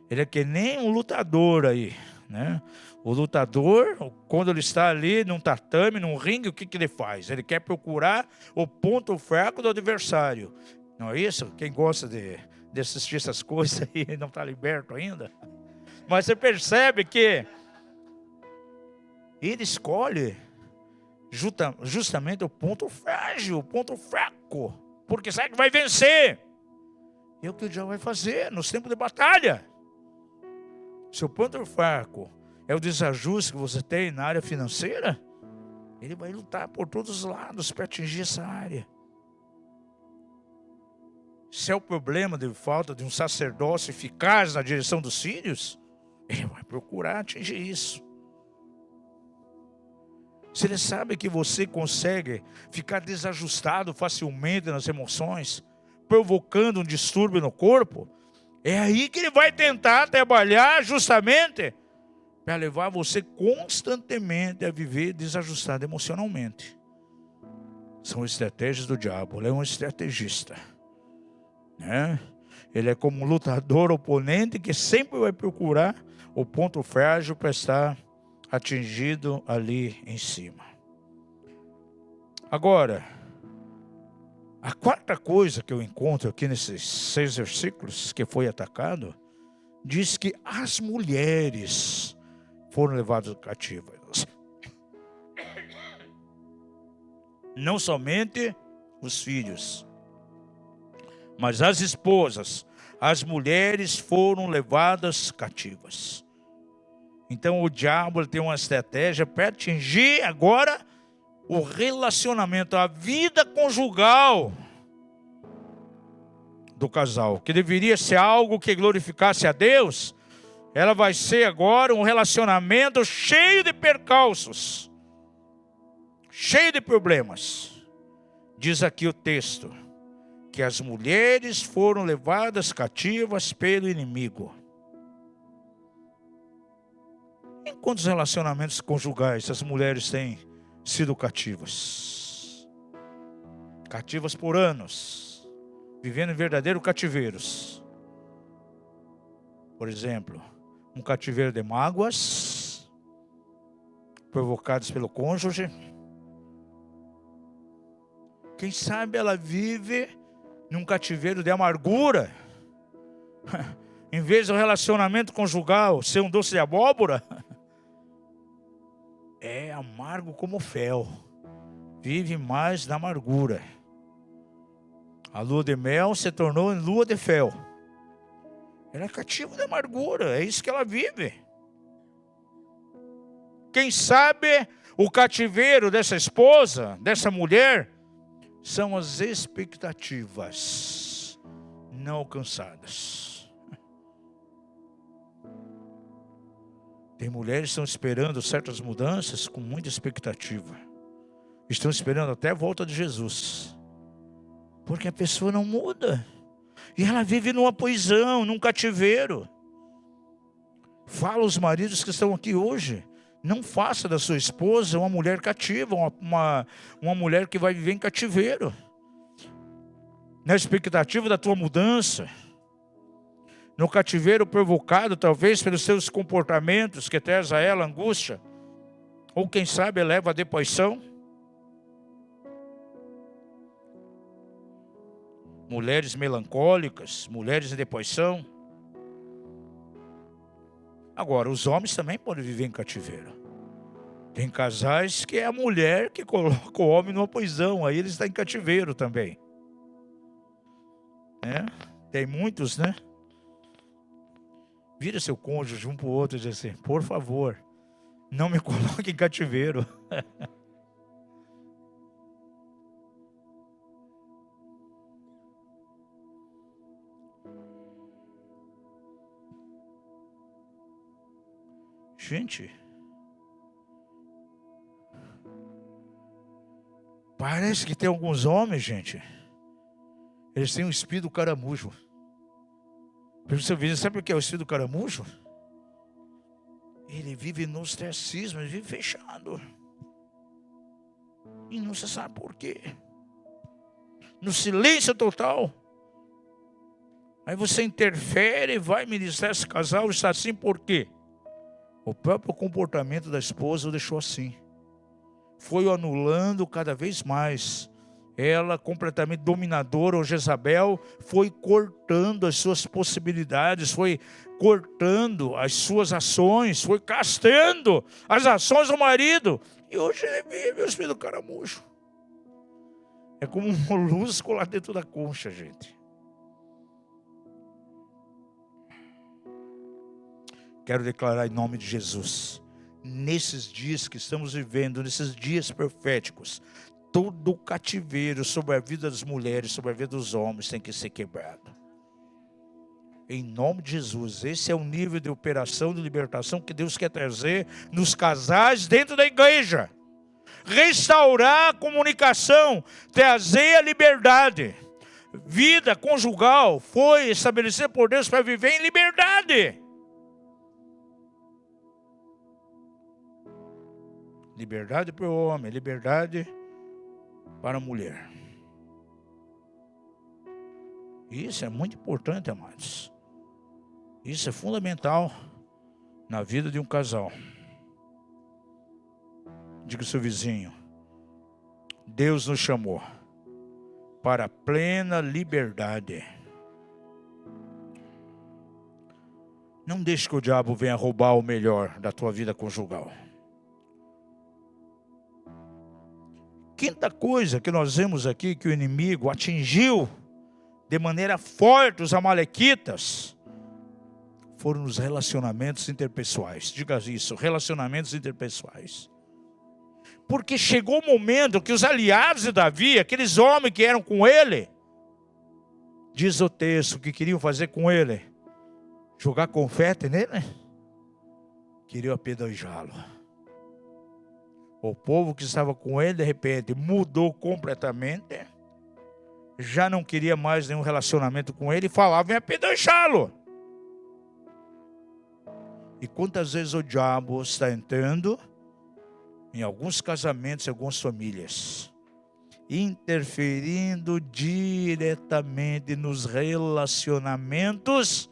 Ele é que nem um lutador aí, né? O lutador, quando ele está ali num tatame, num ringue, o que ele faz? Ele quer procurar o ponto fraco do adversário. Não é isso? Quem gosta de assistir essas coisas aí não está liberto ainda. Mas você percebe que ele escolhe justamente o ponto frágil, o ponto fraco. Porque sabe que vai vencer. É o que o diabo vai fazer nos tempos de batalha. Seu ponto fraco é o desajuste que você tem na área financeira. Ele vai lutar por todos os lados para atingir essa área. Se é o problema de falta de um sacerdócio eficaz na direção dos filhos, ele vai procurar atingir isso. Se ele sabe que você consegue ficar desajustado facilmente nas emoções, provocando um distúrbio no corpo, é aí que ele vai tentar trabalhar justamente para levar você constantemente a viver desajustado emocionalmente. São estratégias do diabo. Ele é um estrategista, né? Ele é como um lutador oponente que sempre vai procurar o ponto frágil para estar atingido ali em cima. Agora, a quarta coisa que eu encontro aqui nesses 6 versículos que foi atacado, diz que as mulheres foram levadas cativas. Não somente os filhos, mas as esposas, as mulheres foram levadas cativas. Então o diabo tem uma estratégia para atingir agora o relacionamento, a vida conjugal do casal, que deveria ser algo que glorificasse a Deus. Ela vai ser agora um relacionamento cheio de percalços, cheio de problemas. Diz aqui o texto que as mulheres foram levadas cativas pelo inimigo. Em quantos relacionamentos conjugais as mulheres têm sido cativas? Cativas por anos, vivendo em verdadeiros cativeiros. Por exemplo, um cativeiro de mágoas provocadas pelo cônjuge. Quem sabe ela vive num cativeiro de amargura. Em vez do relacionamento conjugal ser um doce de abóbora, é amargo como fel. Vive mais na amargura. A lua de mel se tornou em lua de fel. Ela é cativa de amargura, é isso que ela vive. Quem sabe o cativeiro dessa esposa, dessa mulher, são as expectativas não alcançadas. Tem mulheres que estão esperando certas mudanças com muita expectativa. Estão esperando até a volta de Jesus. Porque a pessoa não muda. E ela vive numa prisão, num cativeiro. Fala aos maridos que estão aqui hoje. Não faça da sua esposa uma mulher cativa, uma mulher que vai viver em cativeiro. Na expectativa da tua mudança. No cativeiro provocado, talvez, pelos seus comportamentos, que traz a ela angústia. Ou quem sabe eleva a depressão. Mulheres melancólicas, mulheres em depressão. Agora, os homens também podem viver em cativeiro. Tem casais que é a mulher que coloca o homem numa prisão, aí ele está em cativeiro também. Tem muitos, né? Vira seu cônjuge um para o outro e diz assim: por favor, não me coloque em cativeiro. Gente, parece que tem alguns homens, gente, eles têm um espírito caramujo. Sabe o que é o espírito caramujo? Ele vive no ostracismo, ele vive fechado. E não se sabe por quê. No silêncio total. Aí você interfere e vai ministrar esse casal, está assim por quê? O próprio comportamento da esposa o deixou assim. Foi o anulando cada vez mais. Ela, completamente dominadora, ou Jezabel, foi cortando as suas possibilidades, foi cortando as suas ações, foi castrando as ações do marido. E hoje ele vive, meus filhos, caramujo. É como um molusco lá dentro da concha, gente. Quero declarar em nome de Jesus, nesses dias que estamos vivendo, nesses dias proféticos, todo o cativeiro sobre a vida das mulheres, sobre a vida dos homens tem que ser quebrado. Em nome de Jesus, esse é o nível de operação de libertação que Deus quer trazer nos casais dentro da igreja. Restaurar a comunicação, trazer a liberdade. Vida conjugal foi estabelecida por Deus para viver em liberdade. Liberdade para o homem, liberdade para a mulher. Isso é muito importante, amados. Isso é fundamental na vida de um casal. Diga ao seu vizinho: Deus nos chamou para a plena liberdade. Não deixe que o diabo venha roubar o melhor da tua vida conjugal. Quinta coisa que nós vemos aqui, que o inimigo atingiu de maneira forte os amalequitas, foram os relacionamentos interpessoais. Diga isso, relacionamentos interpessoais. Porque chegou o momento que os aliados de Davi, aqueles homens que eram com ele, diz o texto, que queriam fazer com ele, jogar confete nele, queriam apedrejá-lo. O povo que estava com ele, de repente, mudou completamente. Já não queria mais nenhum relacionamento com ele e falava em apedrejá-lo. E quantas vezes o diabo está entrando em alguns casamentos, em algumas famílias, interferindo diretamente nos relacionamentos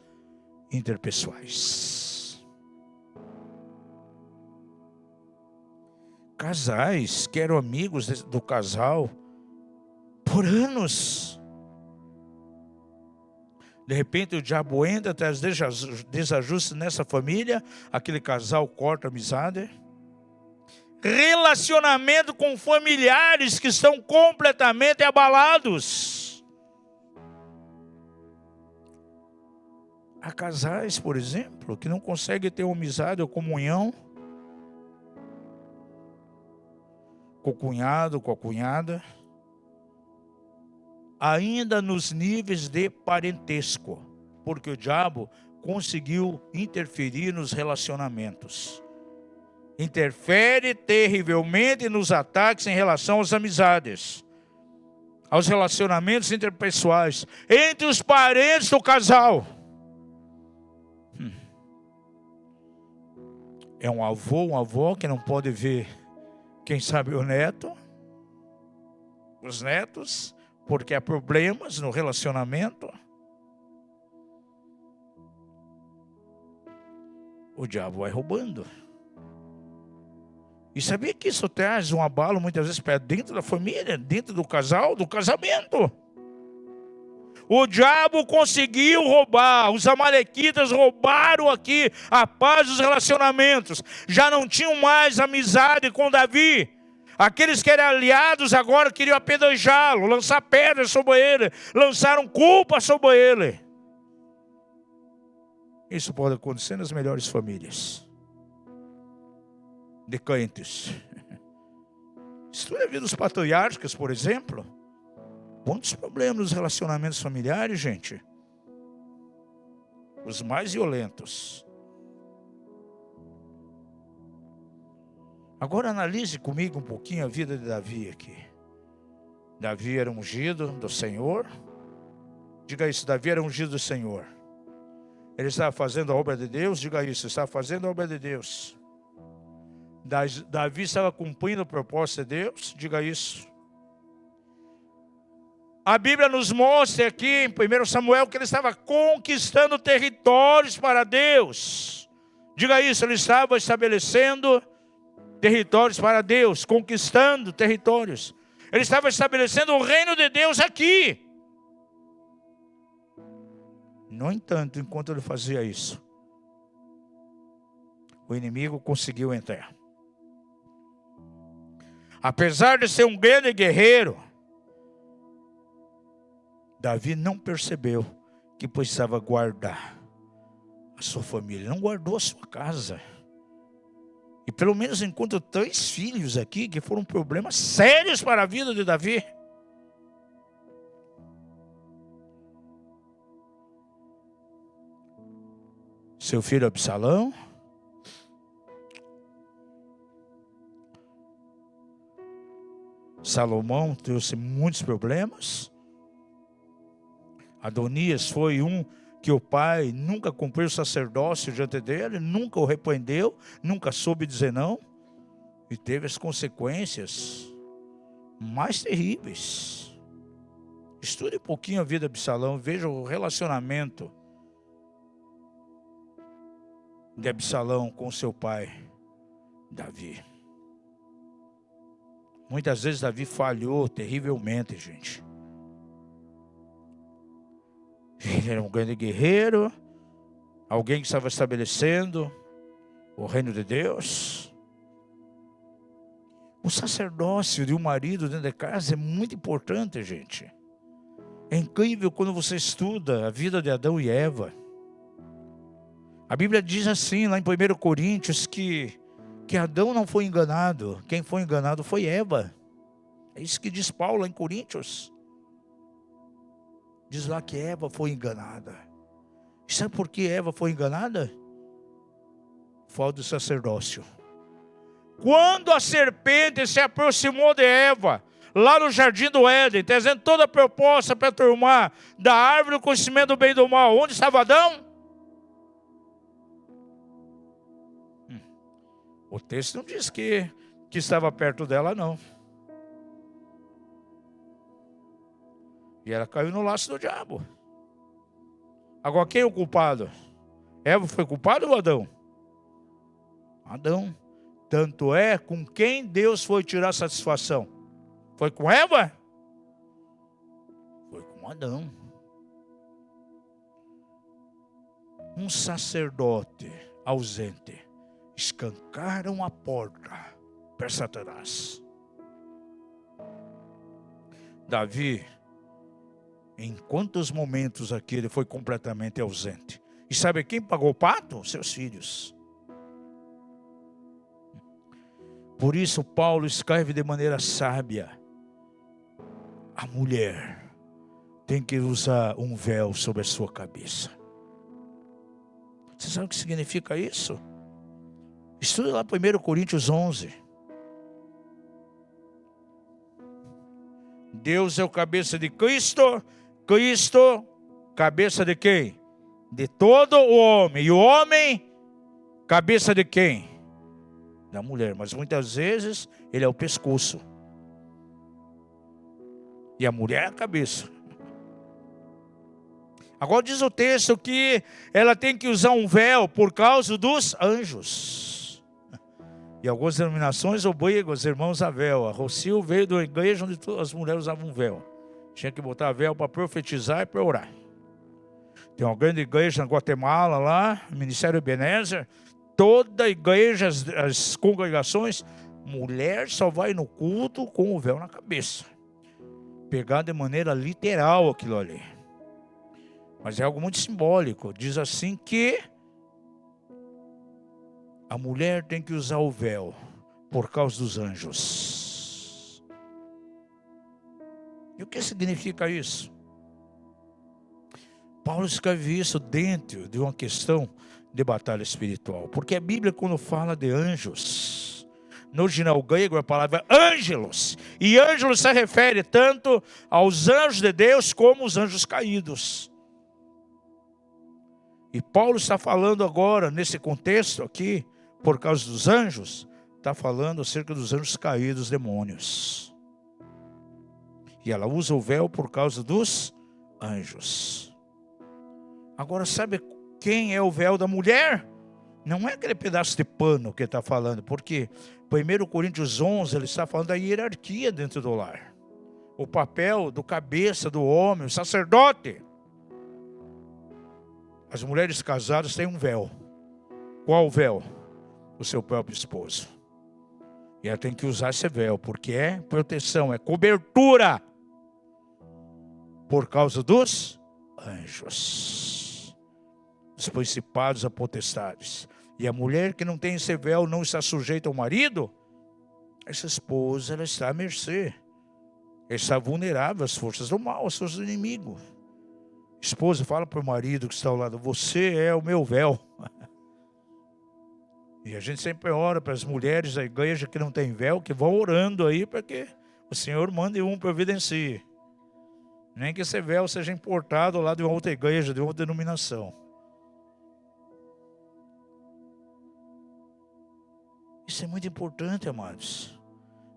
interpessoais. Casais que eram amigos do casal por anos. De repente o diabo entra, traz desajustes nessa família, aquele casal corta a amizade. Relacionamento com familiares que estão completamente abalados. Há casais, por exemplo, que não conseguem ter uma amizade ou comunhão com o cunhado, com a cunhada, ainda nos níveis de parentesco, porque o diabo conseguiu interferir nos relacionamentos. Interfere terrivelmente nos ataques em relação às amizades, aos relacionamentos interpessoais, entre os parentes do casal. É um avô, uma avó que não pode ver, quem sabe, o neto, os netos, porque há problemas no relacionamento. O diabo vai roubando. E sabia que isso traz um abalo muitas vezes para dentro da família, dentro do casal, do casamento. O diabo conseguiu roubar, os amalequitas roubaram aqui a paz dos relacionamentos. Já não tinham mais amizade com Davi. Aqueles que eram aliados agora queriam apedrejá-lo, lançar pedras sobre ele, lançaram culpa sobre ele. Isso pode acontecer nas melhores famílias de crentes. Estuda a vida dos patriarcas, por exemplo. Quantos problemas nos relacionamentos familiares, gente? Os mais violentos. Agora analise comigo um pouquinho a vida de Davi aqui. Davi era ungido do Senhor. Diga isso, Davi era ungido do Senhor. Ele estava fazendo a obra de Deus. Diga isso, estava fazendo a obra de Deus. Davi estava cumprindo o propósito de Deus. Diga isso. A Bíblia nos mostra aqui em 1 Samuel que ele estava conquistando territórios para Deus. Diga isso, ele estava estabelecendo territórios para Deus, conquistando territórios. Ele estava estabelecendo o reino de Deus aqui. No entanto, enquanto ele fazia isso, o inimigo conseguiu entrar. Apesar de ser um grande guerreiro, Davi não percebeu que precisava guardar a sua família. Não guardou a sua casa. E pelo menos encontra 3 filhos aqui que foram problemas sérios para a vida de Davi. Seu filho Absalão, Salomão trouxe muitos problemas. Adonias foi um que o pai nunca cumpriu o sacerdócio diante dele, nunca o repreendeu, nunca soube dizer não, e teve as consequências mais terríveis. Estude um pouquinho a vida de Absalão, veja o relacionamento de Absalão com seu pai, Davi. Muitas vezes Davi falhou terrivelmente, gente. Ele era um grande guerreiro, alguém que estava estabelecendo o reino de Deus. O sacerdócio de um marido dentro de casa é muito importante, gente. É incrível quando você estuda a vida de Adão e Eva. A Bíblia diz assim, lá em 1 Coríntios, que Adão não foi enganado. Quem foi enganado foi Eva. É isso que diz Paulo lá em Coríntios. Diz lá que Eva foi enganada. E sabe por que Eva foi enganada? Falta do sacerdócio. Quando a serpente se aproximou de Eva, lá no jardim do Éden, trazendo toda a proposta para tomar da árvore do conhecimento do bem e do mal, onde estava Adão? O texto não diz que estava perto dela, não. E ela caiu no laço do diabo. Agora, quem é o culpado? Eva foi culpada ou Adão? Adão. Tanto é com quem Deus foi tirar satisfação. Foi com Eva? Foi com Adão. Um sacerdote ausente escancaram a porta para Satanás. Davi, em quantos momentos aqui ele foi completamente ausente? E sabe quem pagou o pato? Seus filhos. Por isso Paulo escreve de maneira sábia: a mulher tem que usar um véu sobre a sua cabeça. Você sabe o que significa isso? Estude lá 1 Coríntios 11. Deus é o cabeça de Cristo. Cristo, cabeça de quem? De todo o homem. E o homem, cabeça de quem? Da mulher. Mas muitas vezes ele é o pescoço. E a mulher é a cabeça. Agora diz o texto que ela tem que usar um véu por causa dos anjos. E algumas denominações obrigam os irmãos a véu. A Rocio veio da igreja onde as mulheres usavam um véu. Tinha que botar véu para profetizar e para orar. Tem uma grande igreja na Guatemala lá, Ministério Ebenezer. Toda a igreja, as congregações, mulher só vai no culto com o véu na cabeça. Pegar de maneira literal aquilo ali. Mas é algo muito simbólico. Diz assim que a mulher tem que usar o véu por causa dos anjos. E o que significa isso? Paulo escreve isso dentro de uma questão de batalha espiritual. Porque a Bíblia, quando fala de anjos, no original grego a palavra ângelos. E ângelos se refere tanto aos anjos de Deus como os anjos caídos. E Paulo está falando agora, nesse contexto aqui, por causa dos anjos, está falando acerca dos anjos caídos, demônios. E ela usa o véu por causa dos anjos. Agora, sabe quem é o véu da mulher? Não é aquele pedaço de pano que ele está falando, porque 1 Coríntios 11, ele está falando da hierarquia dentro do lar. O papel do cabeça do homem, o sacerdote. As mulheres casadas têm um véu. Qual véu? O seu próprio esposo. E ela tem que usar esse véu, porque é proteção, é cobertura. Por causa dos anjos. Os principados, a potestades. E a mulher que não tem esse véu, não está sujeita ao marido, essa esposa, ela está à mercê. Ela está vulnerável às forças do mal, às forças do inimigo. Esposa, fala para o marido que está ao lado, você é o meu véu. E a gente sempre ora para as mulheres da igreja que não tem véu, que vão orando aí para que o Senhor mande providencie. Nem que esse véu seja importado lá de uma outra igreja, de outra denominação. Isso é muito importante, amados.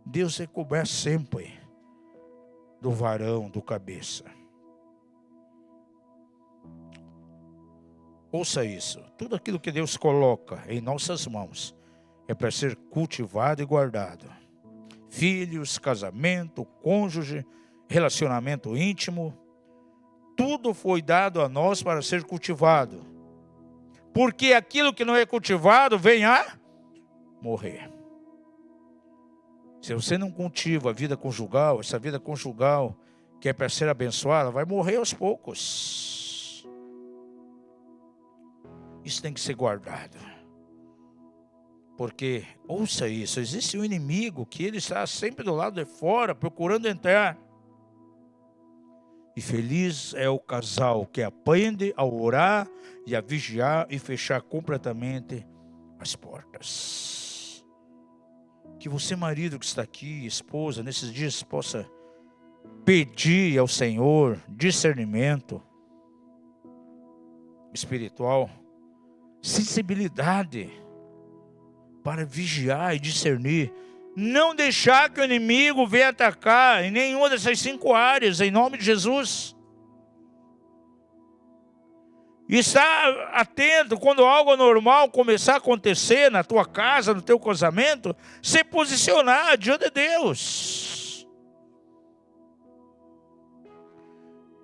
Deus é coberto sempre do varão, do cabeça. Ouça isso. Tudo aquilo que Deus coloca em nossas mãos é para ser cultivado e guardado. Filhos, casamento, cônjuge, relacionamento íntimo. Tudo foi dado a nós para ser cultivado. Porque aquilo que não é cultivado vem a morrer. Se você não cultiva a vida conjugal, essa vida conjugal que é para ser abençoada, vai morrer aos poucos. Isso tem que ser guardado. Porque, ouça isso, existe um inimigo que ele está sempre do lado de fora, procurando entrar. E feliz é o casal que aprende a orar e a vigiar e fechar completamente as portas. Que você, marido que está aqui, esposa, nesses dias possa pedir ao Senhor discernimento espiritual, sensibilidade para vigiar e discernir. Não deixar que o inimigo venha atacar em nenhuma dessas 5 áreas, em nome de Jesus. E estar atento quando algo anormal começar a acontecer na tua casa, no teu casamento, se posicionar diante de Deus.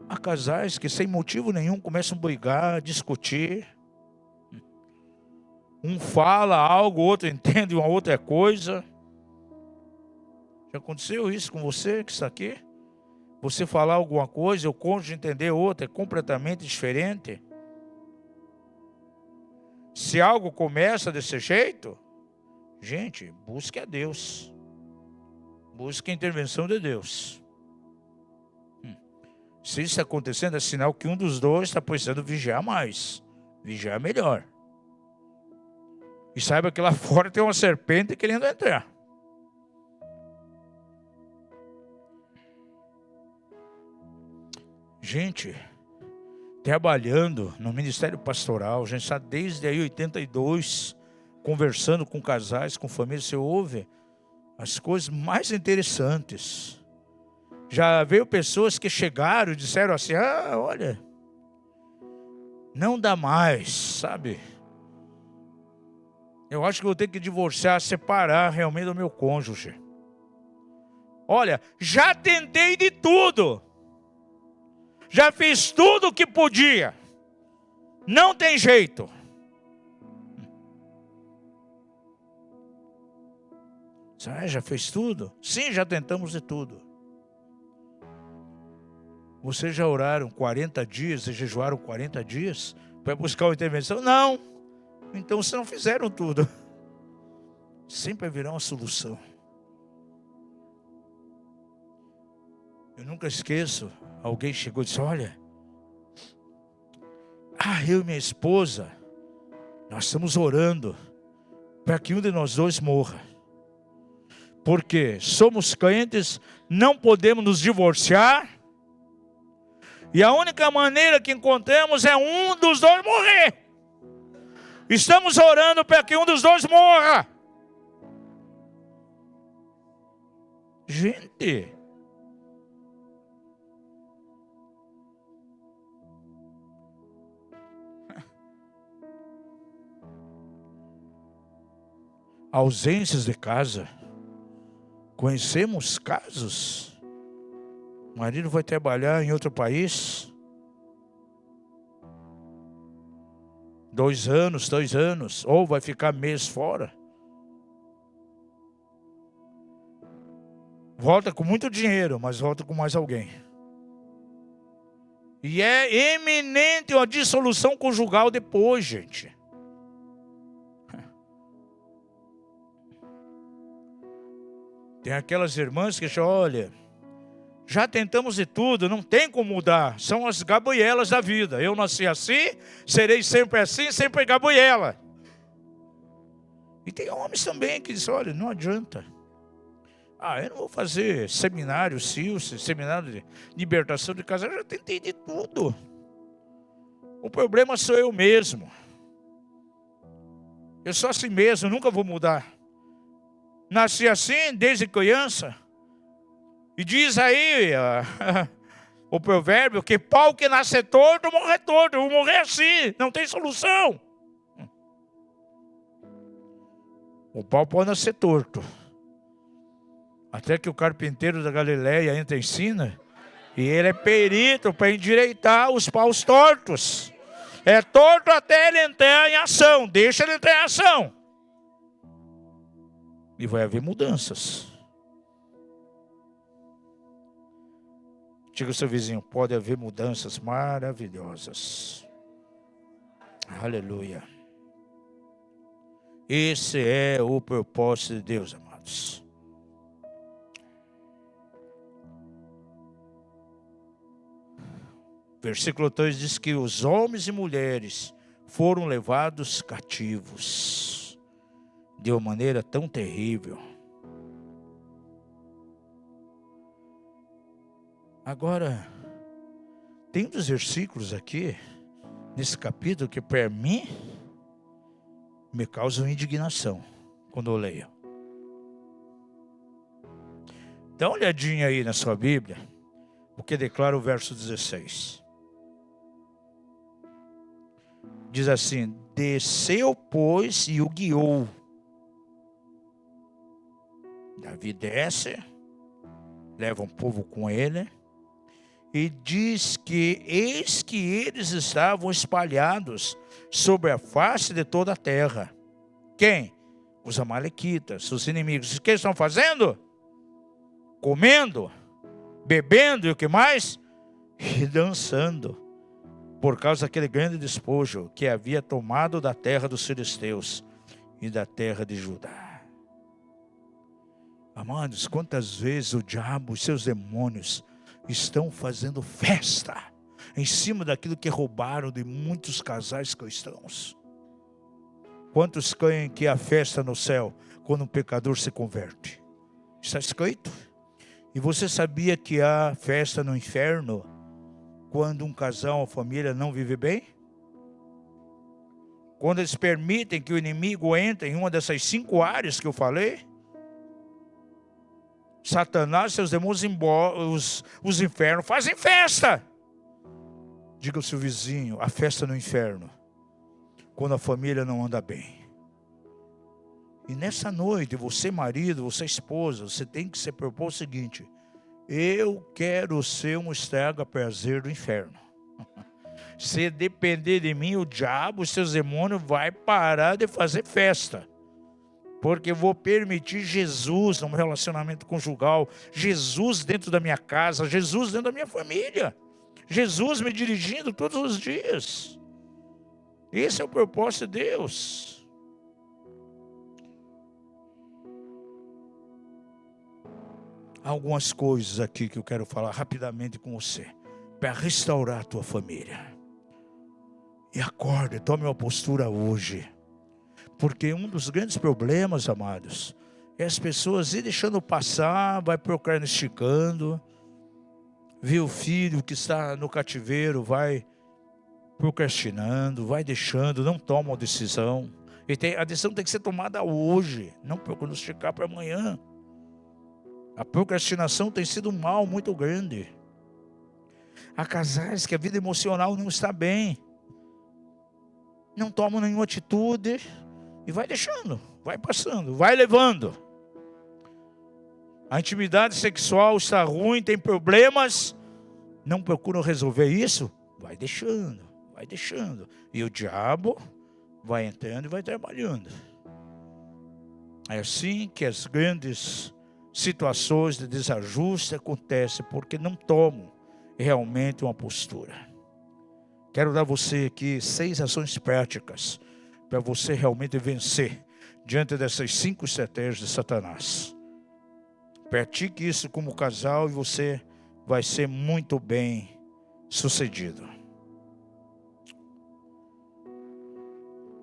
Há casais que sem motivo nenhum começam a brigar, a discutir. Um fala algo, o outro entende uma outra coisa. Já aconteceu isso com você que está aqui? Você falar alguma coisa, o cônjuge entender outra, é completamente diferente. Se algo começa desse jeito, gente, busque a Deus. Busque a intervenção de Deus. Se isso está acontecendo, é sinal que um dos dois está precisando vigiar mais. Vigiar melhor. E saiba que lá fora tem uma serpente querendo entrar. Gente, trabalhando no Ministério Pastoral, a gente está desde aí 82, conversando com casais, com famílias, você ouve as coisas mais interessantes. Já veio pessoas que chegaram e disseram assim, olha, não dá mais, sabe? Eu acho que vou ter que divorciar, separar realmente do meu cônjuge. Olha, já tentei de tudo. Já fiz tudo o que podia. Não tem jeito. Já fez tudo? Sim, já tentamos de tudo. Vocês já oraram 40 dias e jejuaram 40 dias para buscar uma intervenção? Não. Então vocês não fizeram tudo. Sempre haverá uma solução. Eu nunca esqueço. Alguém chegou e disse, olha, eu e minha esposa, nós estamos orando para que um de nós dois morra. Porque somos crentes, não podemos nos divorciar. E a única maneira que encontramos é um dos dois morrer. Estamos orando para que um dos dois morra. Gente, ausências de casa. Conhecemos casos. O marido vai trabalhar em outro país. 2 anos, 3 anos. Ou vai ficar mês fora. Volta com muito dinheiro, mas volta com mais alguém. E é eminente uma dissolução conjugal depois, gente. Tem aquelas irmãs que acham, olha, já tentamos de tudo, não tem como mudar. São as Gabrielas da vida. Eu nasci assim, serei sempre assim, sempre Gabriela. E tem homens também que dizem, olha, não adianta. Eu não vou fazer seminário Silce, seminário de libertação de casal, eu já tentei de tudo. O problema sou eu mesmo. Eu sou assim mesmo, nunca vou mudar. Nasci assim desde criança. E diz aí o provérbio que pau que nasce torto, morre torto. Eu vou morrer assim, não tem solução. O pau pode nascer torto. Até que o carpinteiro da Galileia entra em cena. E ele é perito para endireitar os paus tortos. É torto até ele entrar em ação. Deixa ele entrar em ação. E vai haver mudanças. Diga ao seu vizinho, pode haver mudanças maravilhosas. Aleluia. Esse é o propósito de Deus, amados. Versículo 3 diz que os homens e mulheres foram levados cativos de uma maneira tão terrível. Agora, tem um dos versículos aqui, nesse capítulo, que para mim me causa indignação quando eu leio. Dá uma olhadinha aí na sua Bíblia, o que declara o verso 16. Diz assim, desceu, pois, e o guiou. Davi desce, leva um povo com ele, e diz que eis que eles estavam espalhados sobre a face de toda a terra. Quem? Os amalequitas, os inimigos. O que eles estão fazendo? Comendo, bebendo e o que mais? E dançando. Por causa daquele grande despojo que havia tomado da terra dos filisteus e da terra de Judá. Amados, quantas vezes o diabo e seus demônios estão fazendo festa em cima daquilo que roubaram de muitos casais cristãos. Quantos creem que há festa no céu quando um pecador se converte? Está escrito. E você sabia que há festa no inferno quando um casal, uma família não vive bem? Quando eles permitem que o inimigo entre em uma dessas 5 áreas que eu falei? Satanás e seus demônios, os infernos, fazem festa. Diga ao seu vizinho, a festa no inferno, quando a família não anda bem. E nessa noite, você marido, você esposa, você tem que se propor o seguinte: eu quero ser um estraga-prazer do inferno. Se depender de mim, o diabo e seus demônios vai parar de fazer festa. Porque eu vou permitir Jesus no meu relacionamento conjugal, Jesus dentro da minha casa, Jesus dentro da minha família, Jesus me dirigindo todos os dias. Esse é o propósito de Deus. Há algumas coisas aqui que eu quero falar rapidamente com você, para restaurar a tua família. E acorde, tome uma postura hoje. Porque um dos grandes problemas, amados, é as pessoas ir deixando passar, vai procrastinando, vê o filho que está no cativeiro, vai procrastinando, vai deixando, não toma uma decisão. E a decisão tem que ser tomada hoje, não prognosticar para amanhã. A procrastinação tem sido um mal muito grande. Há casais que a vida emocional não está bem, não tomam nenhuma atitude e vai deixando. vai passando, vai levando. A intimidade sexual está ruim, tem problemas, não procuram resolver isso, vai deixando, vai deixando. E o diabo vai entrando e vai trabalhando. É assim que as grandes situações de desajuste acontecem, porque não tomam realmente uma postura. Quero dar a você aqui 6 ações práticas para você realmente vencer diante dessas 5 estratégias de Satanás. Pratique isso como casal e você vai ser muito bem sucedido.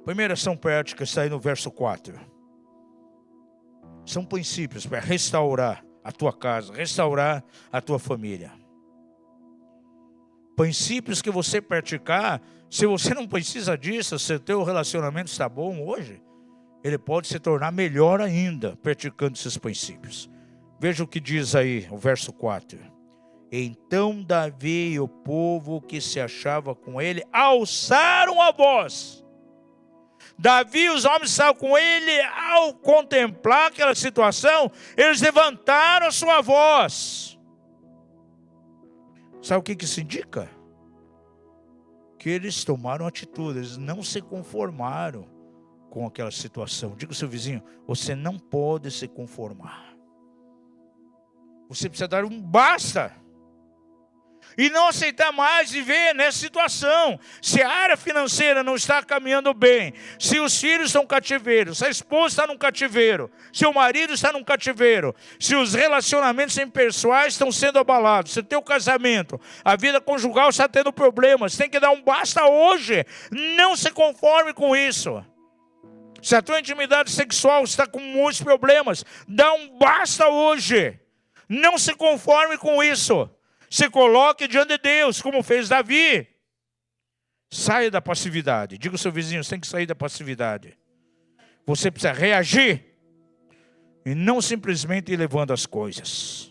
Primeira ação prática está aí no verso 4. São princípios para restaurar a tua casa, restaurar a tua família. Princípios que você praticar, se você não precisa disso, se o teu relacionamento está bom hoje, ele pode se tornar melhor ainda praticando esses princípios. Veja o que diz aí o verso 4. Então Davi e o povo que se achava com ele alçaram a voz. Davi e os homens que estavam com ele, ao contemplar aquela situação, eles levantaram a sua voz. Sabe o que isso indica? Que eles tomaram atitude, eles não se conformaram com aquela situação. Diga ao seu vizinho, você não pode se conformar. Você precisa dar um basta. E não aceitar mais viver nessa situação. Se a área financeira não está caminhando bem, se os filhos estão no cativeiro, se a esposa está no cativeiro, se o marido está no cativeiro, se os relacionamentos impessoais estão sendo abalados, se o teu casamento, a vida conjugal está tendo problemas, tem que dar um basta hoje. Não se conforme com isso. Se a tua intimidade sexual está com muitos problemas, dá um basta hoje. Não se conforme com isso. Se coloque diante de Deus, como fez Davi. Saia da passividade. Diga ao seu vizinho, você tem que sair da passividade. Você precisa reagir e não simplesmente ir levando as coisas.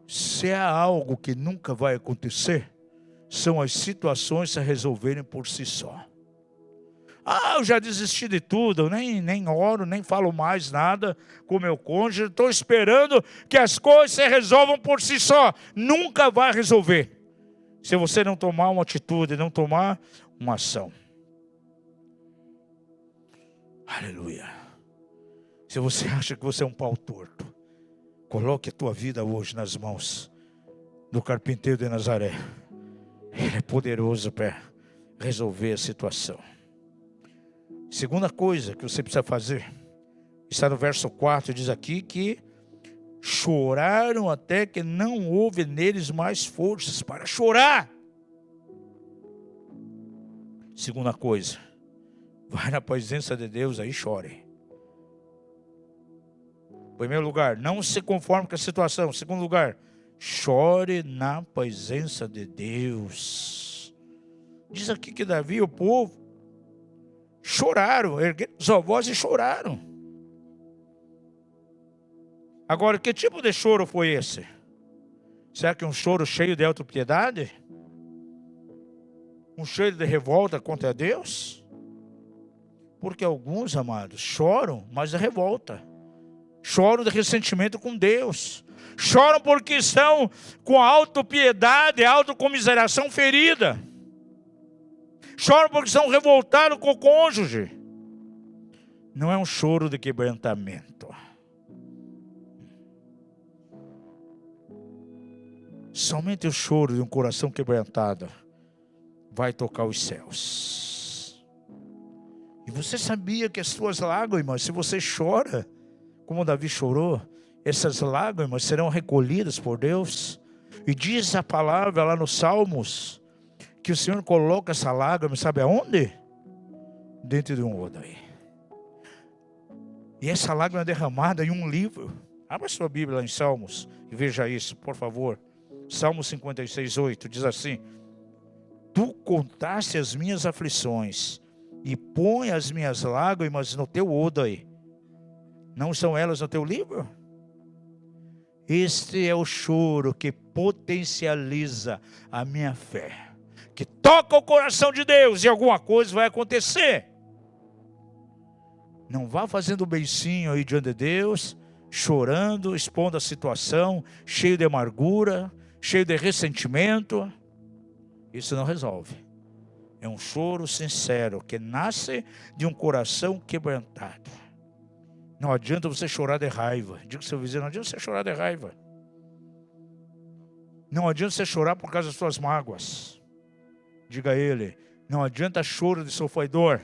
Se há algo que nunca vai acontecer, são as situações se resolverem por si só. Eu já desisti de tudo, eu nem oro, nem falo mais nada com meu cônjuge, estou esperando que as coisas se resolvam por si só. Nunca vai resolver, se você não tomar uma atitude, não tomar uma ação. Aleluia. Se você acha que você é um pau torto, coloque a tua vida hoje nas mãos do carpinteiro de Nazaré. Ele é poderoso para resolver a situação. Segunda coisa que você precisa fazer, está no verso 4, diz aqui que choraram até que não houve neles mais forças para chorar. Segunda coisa, vai na presença de Deus aí e chore. Primeiro lugar, não se conforme com a situação. Segundo lugar, chore na presença de Deus. Diz aqui que Davi e o povo choraram, ergueram sua voz e choraram. Agora, que tipo de choro foi esse? Será que um choro cheio de autopiedade? Um cheiro de revolta contra Deus? Porque alguns, amados, choram, mas é revolta. Choram de ressentimento com Deus. Choram porque estão com a autopiedade, a autocomiseração ferida. Choram porque estão revoltados com o cônjuge. Não é um choro de quebrantamento. Somente o choro de um coração quebrantado vai tocar os céus. E você sabia que as suas lágrimas, se você chora, como Davi chorou, essas lágrimas serão recolhidas por Deus? E diz a palavra lá nos Salmos, que o Senhor coloca essa lágrima, sabe aonde? Dentro de um odre. E essa lágrima é derramada em um livro. Abra sua Bíblia lá em Salmos e veja isso, por favor. Salmo 56:8 diz assim: Tu contaste as minhas aflições e põe as minhas lágrimas no teu odre. Não são elas no teu livro? Este é o choro que potencializa a minha fé, que toca o coração de Deus e alguma coisa vai acontecer. Não vá fazendo beicinho aí diante de Deus, chorando, expondo a situação, cheio de amargura, cheio de ressentimento. Isso não resolve. É um choro sincero, que nasce de um coração quebrantado. Não adianta você chorar de raiva. Diga ao seu vizinho, não adianta você chorar de raiva. Não adianta você chorar por causa das suas mágoas. Diga a ele, não adianta choro de sofredor.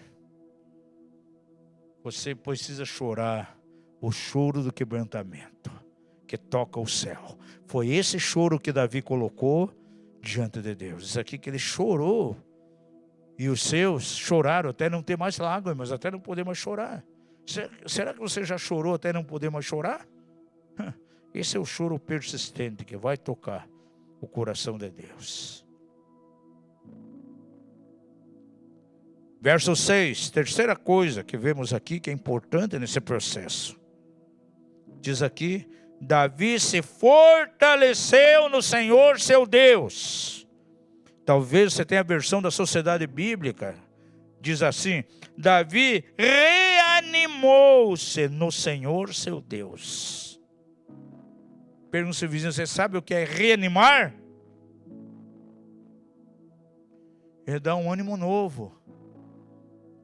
Você precisa chorar o choro do quebrantamento, que toca o céu. Foi esse choro que Davi colocou diante de Deus. Isso aqui que ele chorou. E os seus choraram até não ter mais lágrimas, até não poder mais chorar. Será que você já chorou até não poder mais chorar? Esse é o choro persistente que vai tocar o coração de Deus. Verso 6, terceira coisa que vemos aqui que é importante nesse processo. Diz aqui, Davi se fortaleceu no Senhor seu Deus. Talvez você tenha a versão da Sociedade Bíblica. Diz assim, Davi reanimou-se no Senhor seu Deus. Pergunta ao seu vizinho, você sabe o que é reanimar? É dar um ânimo novo.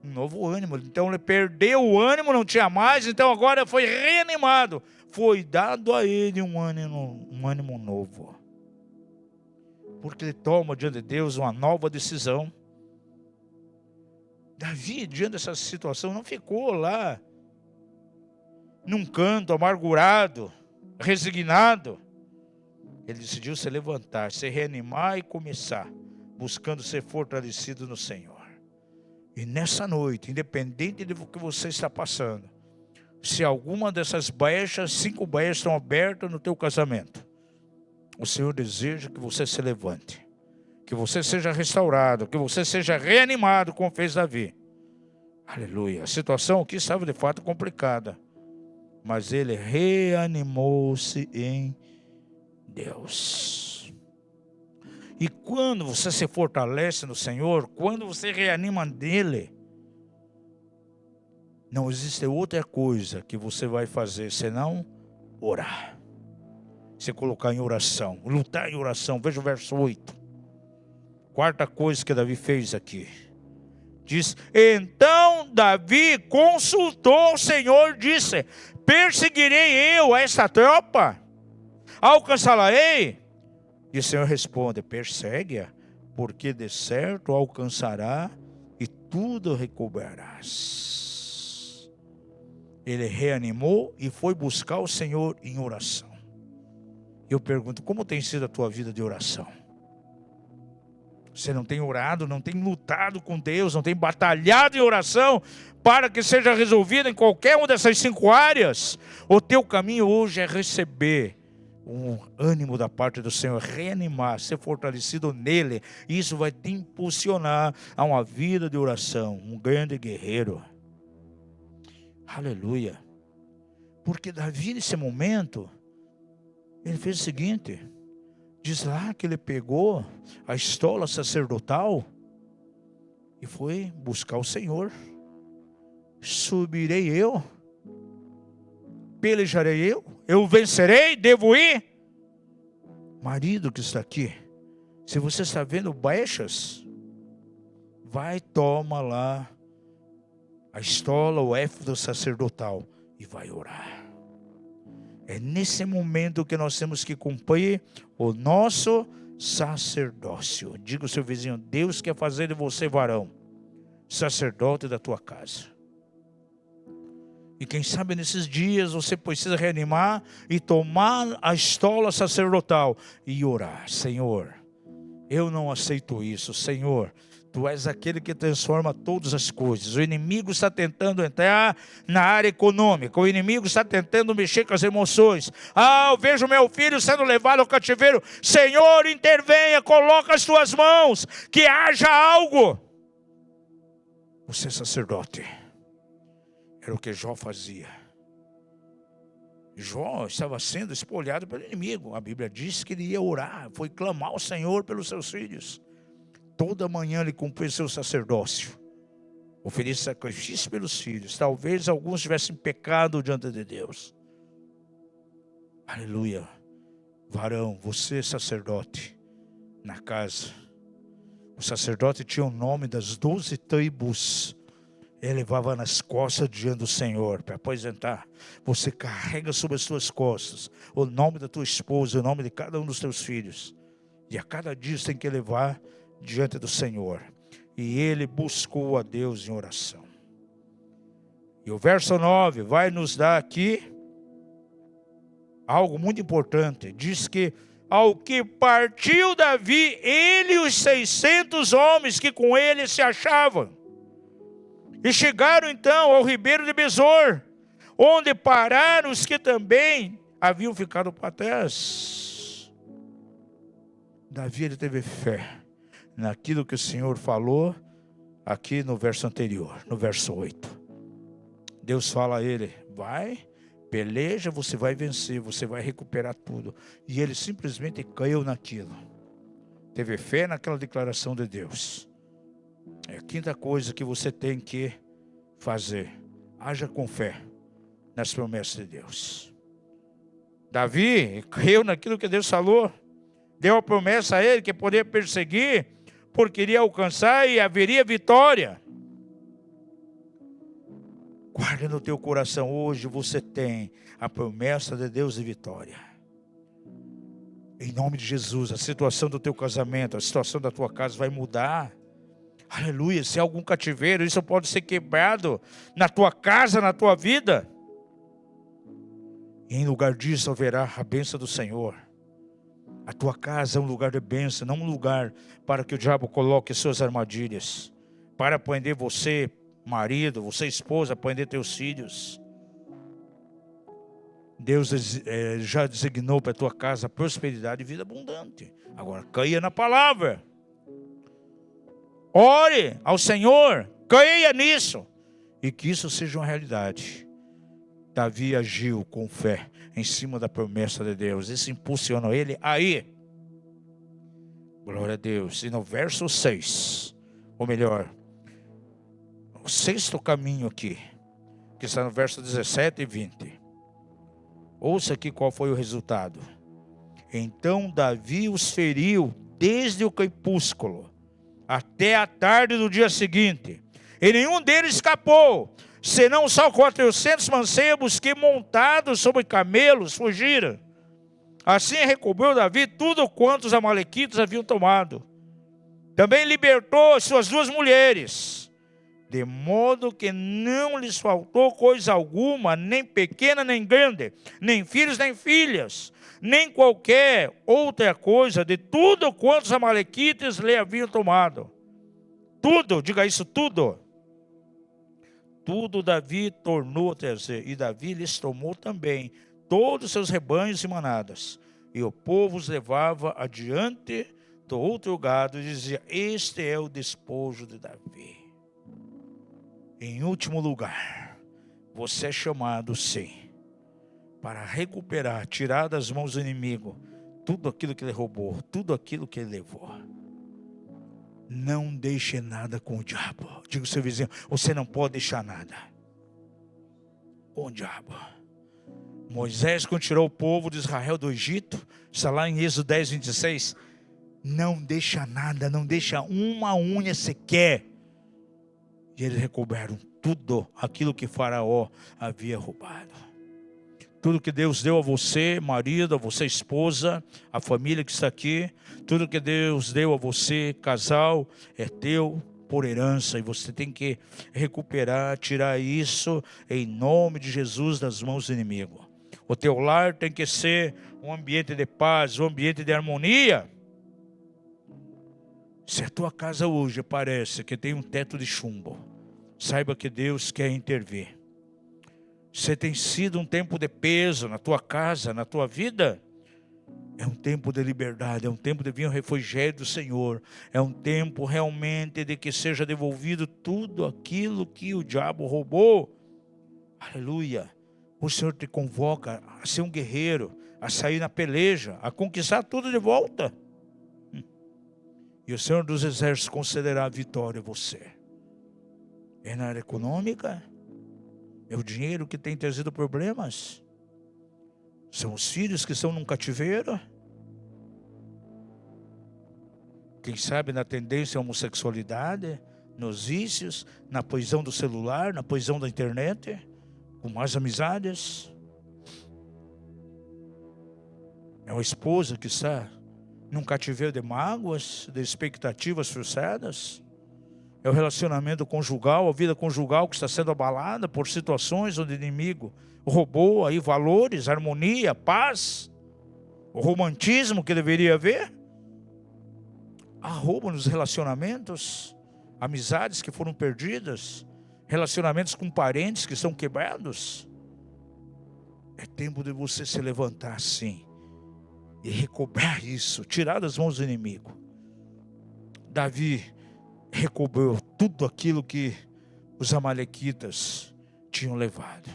Um novo ânimo. Então ele perdeu o ânimo, não tinha mais, então agora foi reanimado. Foi dado a ele um ânimo novo. Porque ele toma diante de Deus uma nova decisão. Davi, diante dessa situação, não ficou lá num canto amargurado, resignado. Ele decidiu se levantar, se reanimar e começar, buscando ser fortalecido no Senhor. E nessa noite, independente do que você está passando, se alguma dessas brechas, 5 brechas estão abertas no teu casamento, o Senhor deseja que você se levante, que você seja restaurado, que você seja reanimado, como fez Davi. Aleluia. A situação aqui estava de fato complicada, mas ele reanimou-se em Deus. E quando você se fortalece no Senhor, quando você reanima nele, não existe outra coisa que você vai fazer senão orar. Se colocar em oração, lutar em oração. Veja o verso 8. Quarta coisa que Davi fez aqui. Diz, então Davi consultou o Senhor, disse, perseguirei eu esta tropa? Alcançá-la-ei? E o Senhor responde, persegue-a, porque de certo alcançará e tudo recobrarás. Ele reanimou e foi buscar o Senhor em oração. Eu pergunto, como tem sido a tua vida de oração? Você não tem orado, não tem lutado com Deus, não tem batalhado em oração para que seja resolvido em qualquer uma dessas 5 áreas? O teu caminho hoje é receber um ânimo da parte do Senhor, reanimar, ser fortalecido nele. Isso vai te impulsionar a uma vida de oração, um grande guerreiro. Aleluia. Porque Davi nesse momento, ele fez o seguinte, diz lá que ele pegou a estola sacerdotal e foi buscar o Senhor. Subirei eu, pelejarei eu vencerei, devo ir. Marido que está aqui, se você está vendo brechas, vai, toma lá a estola, o éfodo sacerdotal e vai orar. É nesse momento que nós temos que cumprir o nosso sacerdócio. Diga ao seu vizinho, Deus quer fazer de você varão, sacerdote da tua casa. E quem sabe nesses dias você precisa reanimar e tomar a estola sacerdotal e orar. Senhor, eu não aceito isso. Senhor, Tu és aquele que transforma todas as coisas. O inimigo está tentando entrar na área econômica. O inimigo está tentando mexer com as emoções. Eu vejo meu filho sendo levado ao cativeiro. Senhor, intervenha, coloca as Tuas mãos, que haja algo. Você é sacerdote. Era o que Jó fazia. Jó estava sendo espolhado pelo inimigo. A Bíblia diz que ele ia orar, foi clamar ao Senhor pelos seus filhos. Toda manhã ele cumpriu seu sacerdócio. Ofereça sacrifício pelos filhos. Talvez alguns tivessem pecado diante de Deus. Aleluia. Varão, você sacerdote, na casa. O sacerdote tinha o nome das 12 tribos. Ele levava nas costas diante do Senhor para aposentar. Você carrega sobre as suas costas o nome da tua esposa, o nome de cada um dos teus filhos. E a cada dia você tem que levar diante do Senhor. E ele buscou a Deus em oração. E o verso 9 vai nos dar aqui algo muito importante. Diz que ao que partiu Davi, ele e os 600 homens que com ele se achavam. E chegaram então ao ribeiro de Besor, onde pararam os que também haviam ficado para trás. Davi, ele teve fé naquilo que o Senhor falou aqui no verso anterior, no verso 8. Deus fala a ele, vai, peleja, você vai vencer, você vai recuperar tudo. E ele simplesmente caiu naquilo. Teve fé naquela declaração de Deus. É a quinta coisa que você tem que fazer. Haja com fé nas promessas de Deus. Davi creu naquilo que Deus falou. Deu a promessa a ele que poderia perseguir, porque iria alcançar e haveria vitória. Guarde no teu coração, hoje você tem a promessa de Deus de vitória. Em nome de Jesus, a situação do teu casamento, a situação da tua casa vai mudar. Aleluia, se há algum cativeiro, isso pode ser quebrado na tua casa, na tua vida. E em lugar disso haverá a bênção do Senhor. A tua casa é um lugar de bênção, não um lugar para que o diabo coloque suas armadilhas. Para prender você, marido, você esposa, prender teus filhos. Deus já designou para a tua casa prosperidade e vida abundante. Agora, caia na palavra. Ore ao Senhor, creia nisso. E que isso seja uma realidade. Davi agiu com fé em cima da promessa de Deus. Isso impulsionou ele aí. Glória a Deus. E no verso 6, ou melhor, o sexto caminho aqui, que está no verso 17 e 20. Ouça aqui qual foi o resultado. Então Davi os feriu desde o crepúsculo até a tarde do dia seguinte. E nenhum deles escapou, senão só 400 mancebos que montados sobre camelos fugiram. Assim recobrou Davi tudo quanto os amalequitas haviam tomado. Também libertou suas 2 mulheres, de modo que não lhes faltou coisa alguma, nem pequena nem grande, nem filhos nem filhas, nem qualquer outra coisa de tudo quanto os amalequitas lhe haviam tomado. Tudo, diga isso, tudo. Tudo Davi tornou a trazer, e Davi lhes tomou também todos os seus rebanhos e manadas. E o povo os levava adiante do outro gado e dizia, este é o despojo de Davi. Em último lugar, você é chamado, sim, para recuperar, tirar das mãos do inimigo tudo aquilo que ele roubou, tudo aquilo que ele levou. Não deixe nada com o diabo. Diga ao seu vizinho, você não pode deixar nada com o diabo. Moisés, quando tirou o povo de Israel do Egito, está lá em Êxodo 10, 26, não deixa nada, não deixa uma unha sequer. E eles recobraram tudo aquilo que Faraó havia roubado. Tudo que Deus deu a você, marido, a você, esposa, a família que está aqui, tudo que Deus deu a você, casal, é teu por herança. E você tem que recuperar, tirar isso em nome de Jesus das mãos do inimigo. O teu lar tem que ser um ambiente de paz, um ambiente de harmonia. Se a tua casa hoje parece que tem um teto de chumbo, saiba que Deus quer intervir. Se tem sido um tempo de peso na tua casa, na tua vida, é um tempo de liberdade, é um tempo de vir ao refúgio do Senhor, é um tempo realmente de que seja devolvido tudo aquilo que o diabo roubou. Aleluia! O Senhor te convoca a ser um guerreiro, a sair na peleja, a conquistar tudo de volta. E o Senhor dos Exércitos concederá a vitória a você. É na área econômica? É o dinheiro que tem trazido problemas? São os filhos que estão num cativeiro? Quem sabe na tendência à homossexualidade, nos vícios, na prisão do celular, na prisão da internet, com más amizades? É uma esposa que está num cativeiro de mágoas, de expectativas frustradas? É o relacionamento conjugal, a vida conjugal que está sendo abalada por situações onde o inimigo roubou aí valores, harmonia, paz, o romantismo que deveria haver? Há roubo nos relacionamentos, amizades que foram perdidas, relacionamentos com parentes que estão quebrados. É tempo de você se levantar sim e recobrar isso, tirar das mãos do inimigo. Davi recobrou tudo aquilo que os amalequitas tinham levado.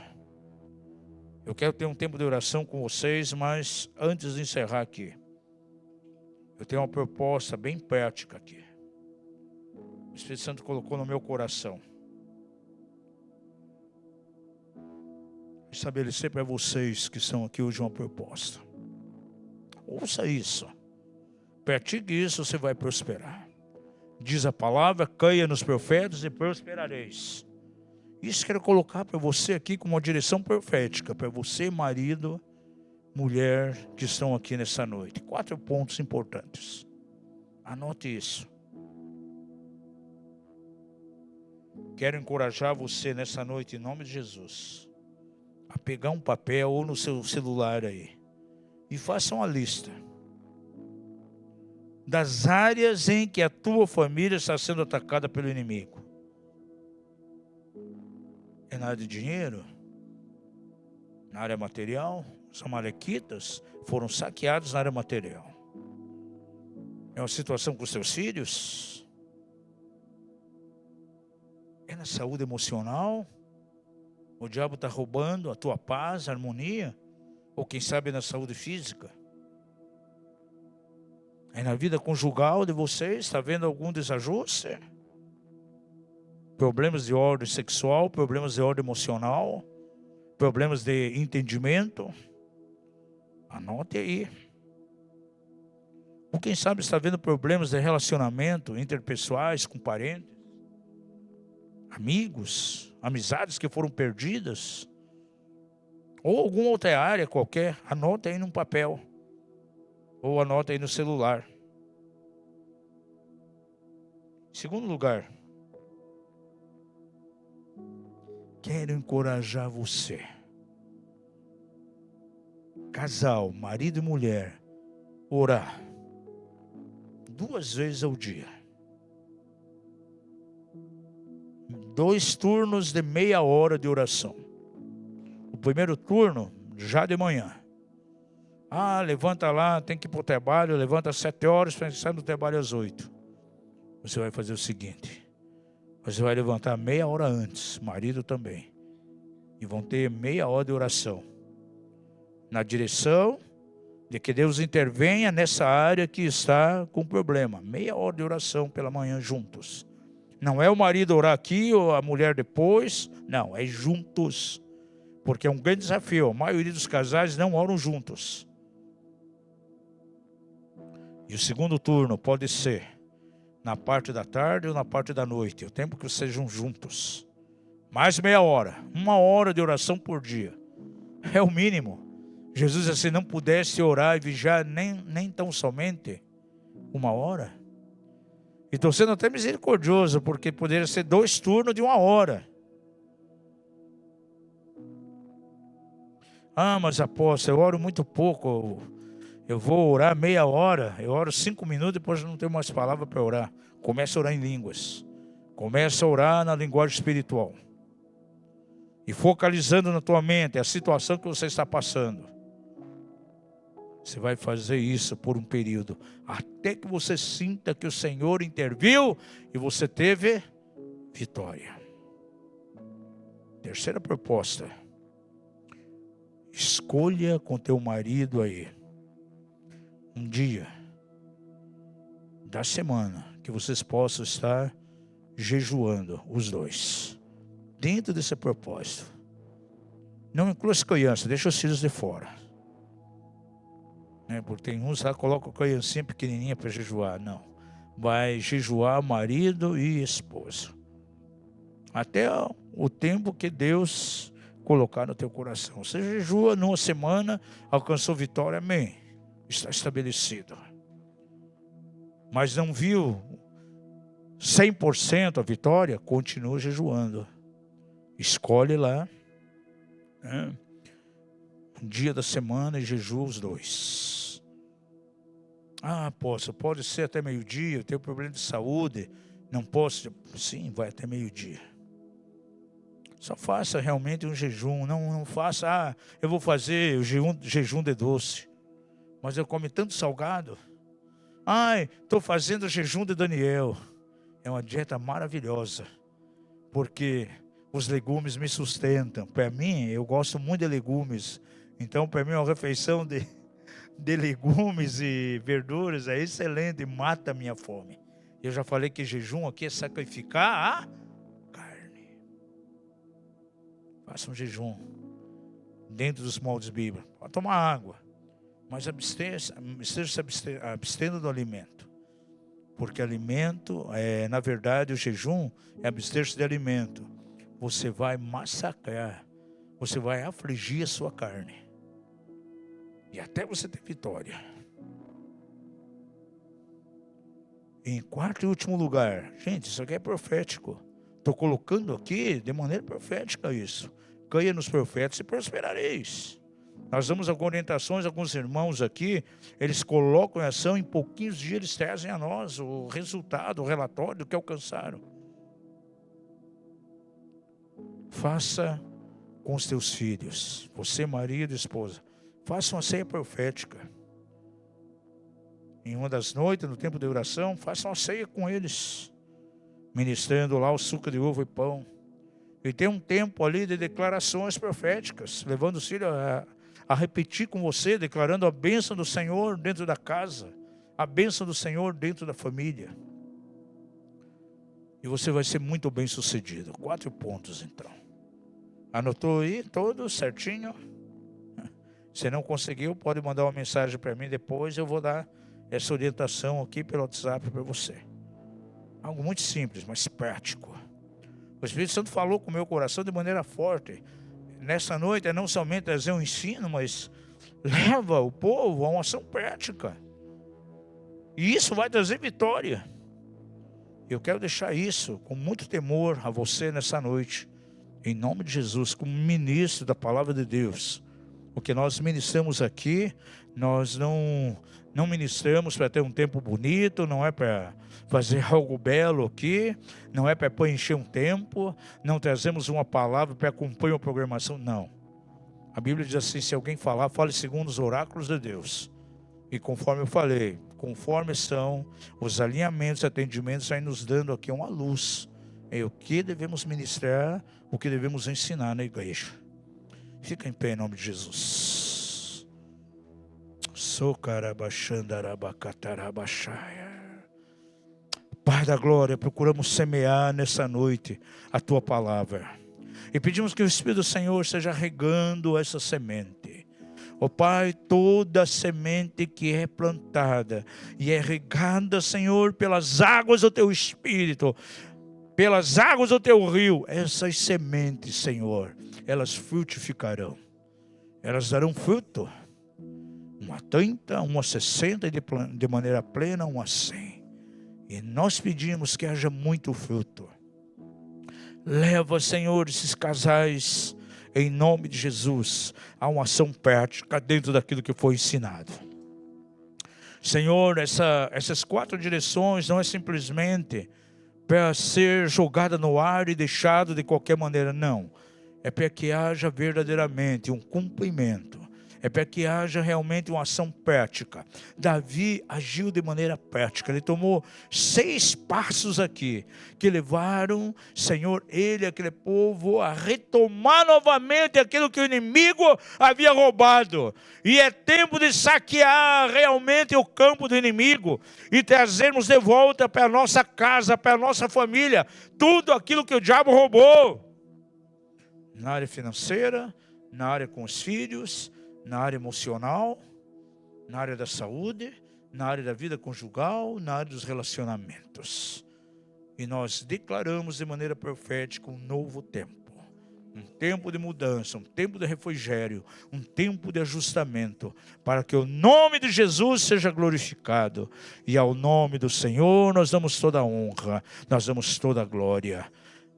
Eu quero ter um tempo de oração com vocês, mas antes de encerrar aqui, eu tenho uma proposta bem prática aqui. O Espírito Santo colocou no meu coração. Estabelecer para vocês que estão aqui hoje uma proposta. Ouça isso. Pratique isso, você vai prosperar. Diz a palavra, caia nos profetas e prosperareis. Isso quero colocar para você aqui como uma direção profética, para você, marido, mulher, que estão aqui nessa noite. 4 pontos importantes. Anote isso. Quero encorajar você nessa noite, em nome de Jesus, a pegar um papel ou no seu celular aí e faça uma lista das áreas em que a tua família está sendo atacada pelo inimigo. É na área de dinheiro? Na área material? Os amalequitas foram saqueados na área material. É uma situação com os teus filhos? É na saúde emocional? O diabo está roubando a tua paz, a harmonia? Ou quem sabe na saúde física? É na vida conjugal de vocês? Está vendo algum desajuste? Problemas de ordem sexual, problemas de ordem emocional, problemas de entendimento? Anote aí. Ou quem sabe está vendo problemas de relacionamento interpessoais com parentes, amigos, amizades que foram perdidas, ou alguma outra área qualquer? Anote aí num papel. Ou anota aí no celular. Em segundo lugar, quero encorajar você, casal, marido e mulher, orar 2 vezes ao dia. 2 turnos de meia hora de oração. O primeiro turno, já de manhã. Levanta lá, tem que ir para o trabalho, levanta às 7 horas, para sair do trabalho às 8. Você vai fazer o seguinte, você vai levantar meia hora antes, marido também. E vão ter meia hora de oração. Na direção de que Deus intervenha nessa área que está com problema. Meia hora de oração pela manhã juntos. Não é o marido orar aqui ou a mulher depois, não, é juntos. Porque é um grande desafio, a maioria dos casais não oram juntos. E o segundo turno pode ser na parte da tarde ou na parte da noite, o tempo que vocês sejam juntos. Mais meia hora, 1 hora de oração por dia. É o mínimo. Jesus disse, se não pudesse orar e vigiar nem tão somente 1 hora. E estou sendo até misericordioso, porque poderia ser 2 turnos de 1 hora. Mas apóstolo, eu oro muito pouco. Eu vou orar meia hora, eu oro 5 minutos, depois não tenho mais palavra para orar. Começa a orar em línguas. Começa a orar na linguagem espiritual. E focalizando na tua mente a situação que você está passando. Você vai fazer isso por um período, até que você sinta que o Senhor interviu e você teve vitória. Terceira proposta. Escolha com teu marido aí um dia da semana que vocês possam estar jejuando, os dois. dentro desse propósito. Não inclua as crianças, deixa os filhos de fora. Porque tem uns lá que colocam a criancinha pequenininha para jejuar. Não. Vai jejuar marido e esposa. Até o tempo que Deus colocar no teu coração. Você jejua numa semana, alcançou vitória, amém. Está estabelecido. Mas não viu 100% a vitória, continua jejuando. Escolhe lá, um dia da semana e jejua os 2. Apóstolo, pode ser até meio-dia, eu tenho problema de saúde, não posso. Sim, vai até meio-dia. Só faça realmente um jejum, não faça, eu vou fazer o jejum de doce, mas eu como tanto salgado. Estou fazendo o jejum de Daniel. É uma dieta maravilhosa, porque os legumes me sustentam. Para mim, eu gosto muito de legumes, então para mim uma refeição de legumes e verduras é excelente, mata a minha fome. Eu já falei que jejum aqui é sacrificar a carne. Faça um jejum dentro dos moldes bíblicos. Pode tomar água, mas esteja abstendo do alimento. Porque alimento, na verdade, o jejum é abster-se de alimento. Você vai massacrar, você vai afligir a sua carne. E até você ter vitória. Em quarto e último lugar, gente, isso aqui é profético. Estou colocando aqui de maneira profética isso. Caia nos profetas e prosperareis. Nós damos algumas orientações, alguns irmãos aqui, eles colocam em ação, em pouquinhos dias eles trazem a nós o resultado, o relatório do que alcançaram. Faça com os teus filhos, você marido e esposa, faça uma ceia profética. Em uma das noites, no tempo de oração, faça uma ceia com eles, ministrando lá o suco de uva e pão. E tem um tempo ali de declarações proféticas, levando os filhos a repetir com você, declarando a bênção do Senhor dentro da casa, a bênção do Senhor dentro da família. E você vai ser muito bem sucedido. 4 pontos então. Anotou aí todo certinho? Se não conseguiu, pode mandar uma mensagem para mim depois, eu vou dar essa orientação aqui pelo WhatsApp para você. Algo muito simples, mas prático. O Espírito Santo falou com o meu coração de maneira forte. Nessa noite é não somente trazer um ensino, mas leva o povo a uma ação prática. E isso vai trazer vitória. Eu quero deixar isso com muito temor a você nessa noite. Em nome de Jesus, como ministro da palavra de Deus. O que nós ministramos aqui, nós não ministramos para ter um tempo bonito, não é para fazer algo belo aqui, não é para preencher um tempo, não trazemos uma palavra para cumprir uma programação, não. A Bíblia diz assim, se alguém falar, fale segundo os oráculos de Deus. E conforme eu falei, conforme são os alinhamentos, atendimentos, vai nos dando aqui uma luz. É o que devemos ministrar, o que devemos ensinar na igreja. Fica em pé em nome de Jesus. Pai da glória, procuramos semear nessa noite a tua palavra. E pedimos que o Espírito do Senhor esteja regando essa semente. Ó Pai, toda semente que é plantada e é regada, Senhor, pelas águas do teu Espírito, pelas águas do teu rio, essas sementes, Senhor, elas frutificarão. Elas darão fruto. Uma 30, uma 60 e de maneira plena, uma 100. E nós pedimos que haja muito fruto. Leva, Senhor, esses casais, em nome de Jesus, a uma ação prática dentro daquilo que foi ensinado. Senhor, essas 4 direções não é simplesmente para ser jogada no ar e deixado de qualquer maneira, não. É para que haja verdadeiramente um cumprimento. É para que haja realmente uma ação prática. Davi agiu de maneira prática. Ele tomou 6 passos aqui, que levaram, Senhor, ele, aquele povo, a retomar novamente aquilo que o inimigo havia roubado. E é tempo de saquear realmente o campo do inimigo e trazermos de volta para a nossa casa, para a nossa família, tudo aquilo que o diabo roubou. na área financeira, na área com os filhos, na área emocional, na área da saúde, na área da vida conjugal, na área dos relacionamentos. E nós declaramos de maneira profética um novo tempo. Um tempo de mudança, um tempo de refrigério, um tempo de ajustamento, para que o nome de Jesus seja glorificado. E ao nome do Senhor nós damos toda a honra, nós damos toda a glória.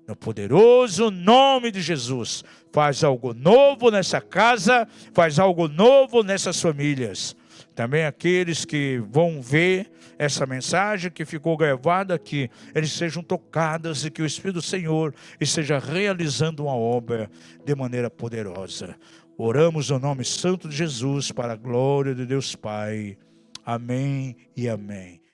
No poderoso nome de Jesus, faz algo novo nessa casa, faz algo novo nessas famílias. Também aqueles que vão ver essa mensagem que ficou gravada aqui, eles sejam tocados e que o Espírito do Senhor esteja realizando uma obra de maneira poderosa. Oramos no nome santo de Jesus para a glória de Deus Pai. Amém e amém.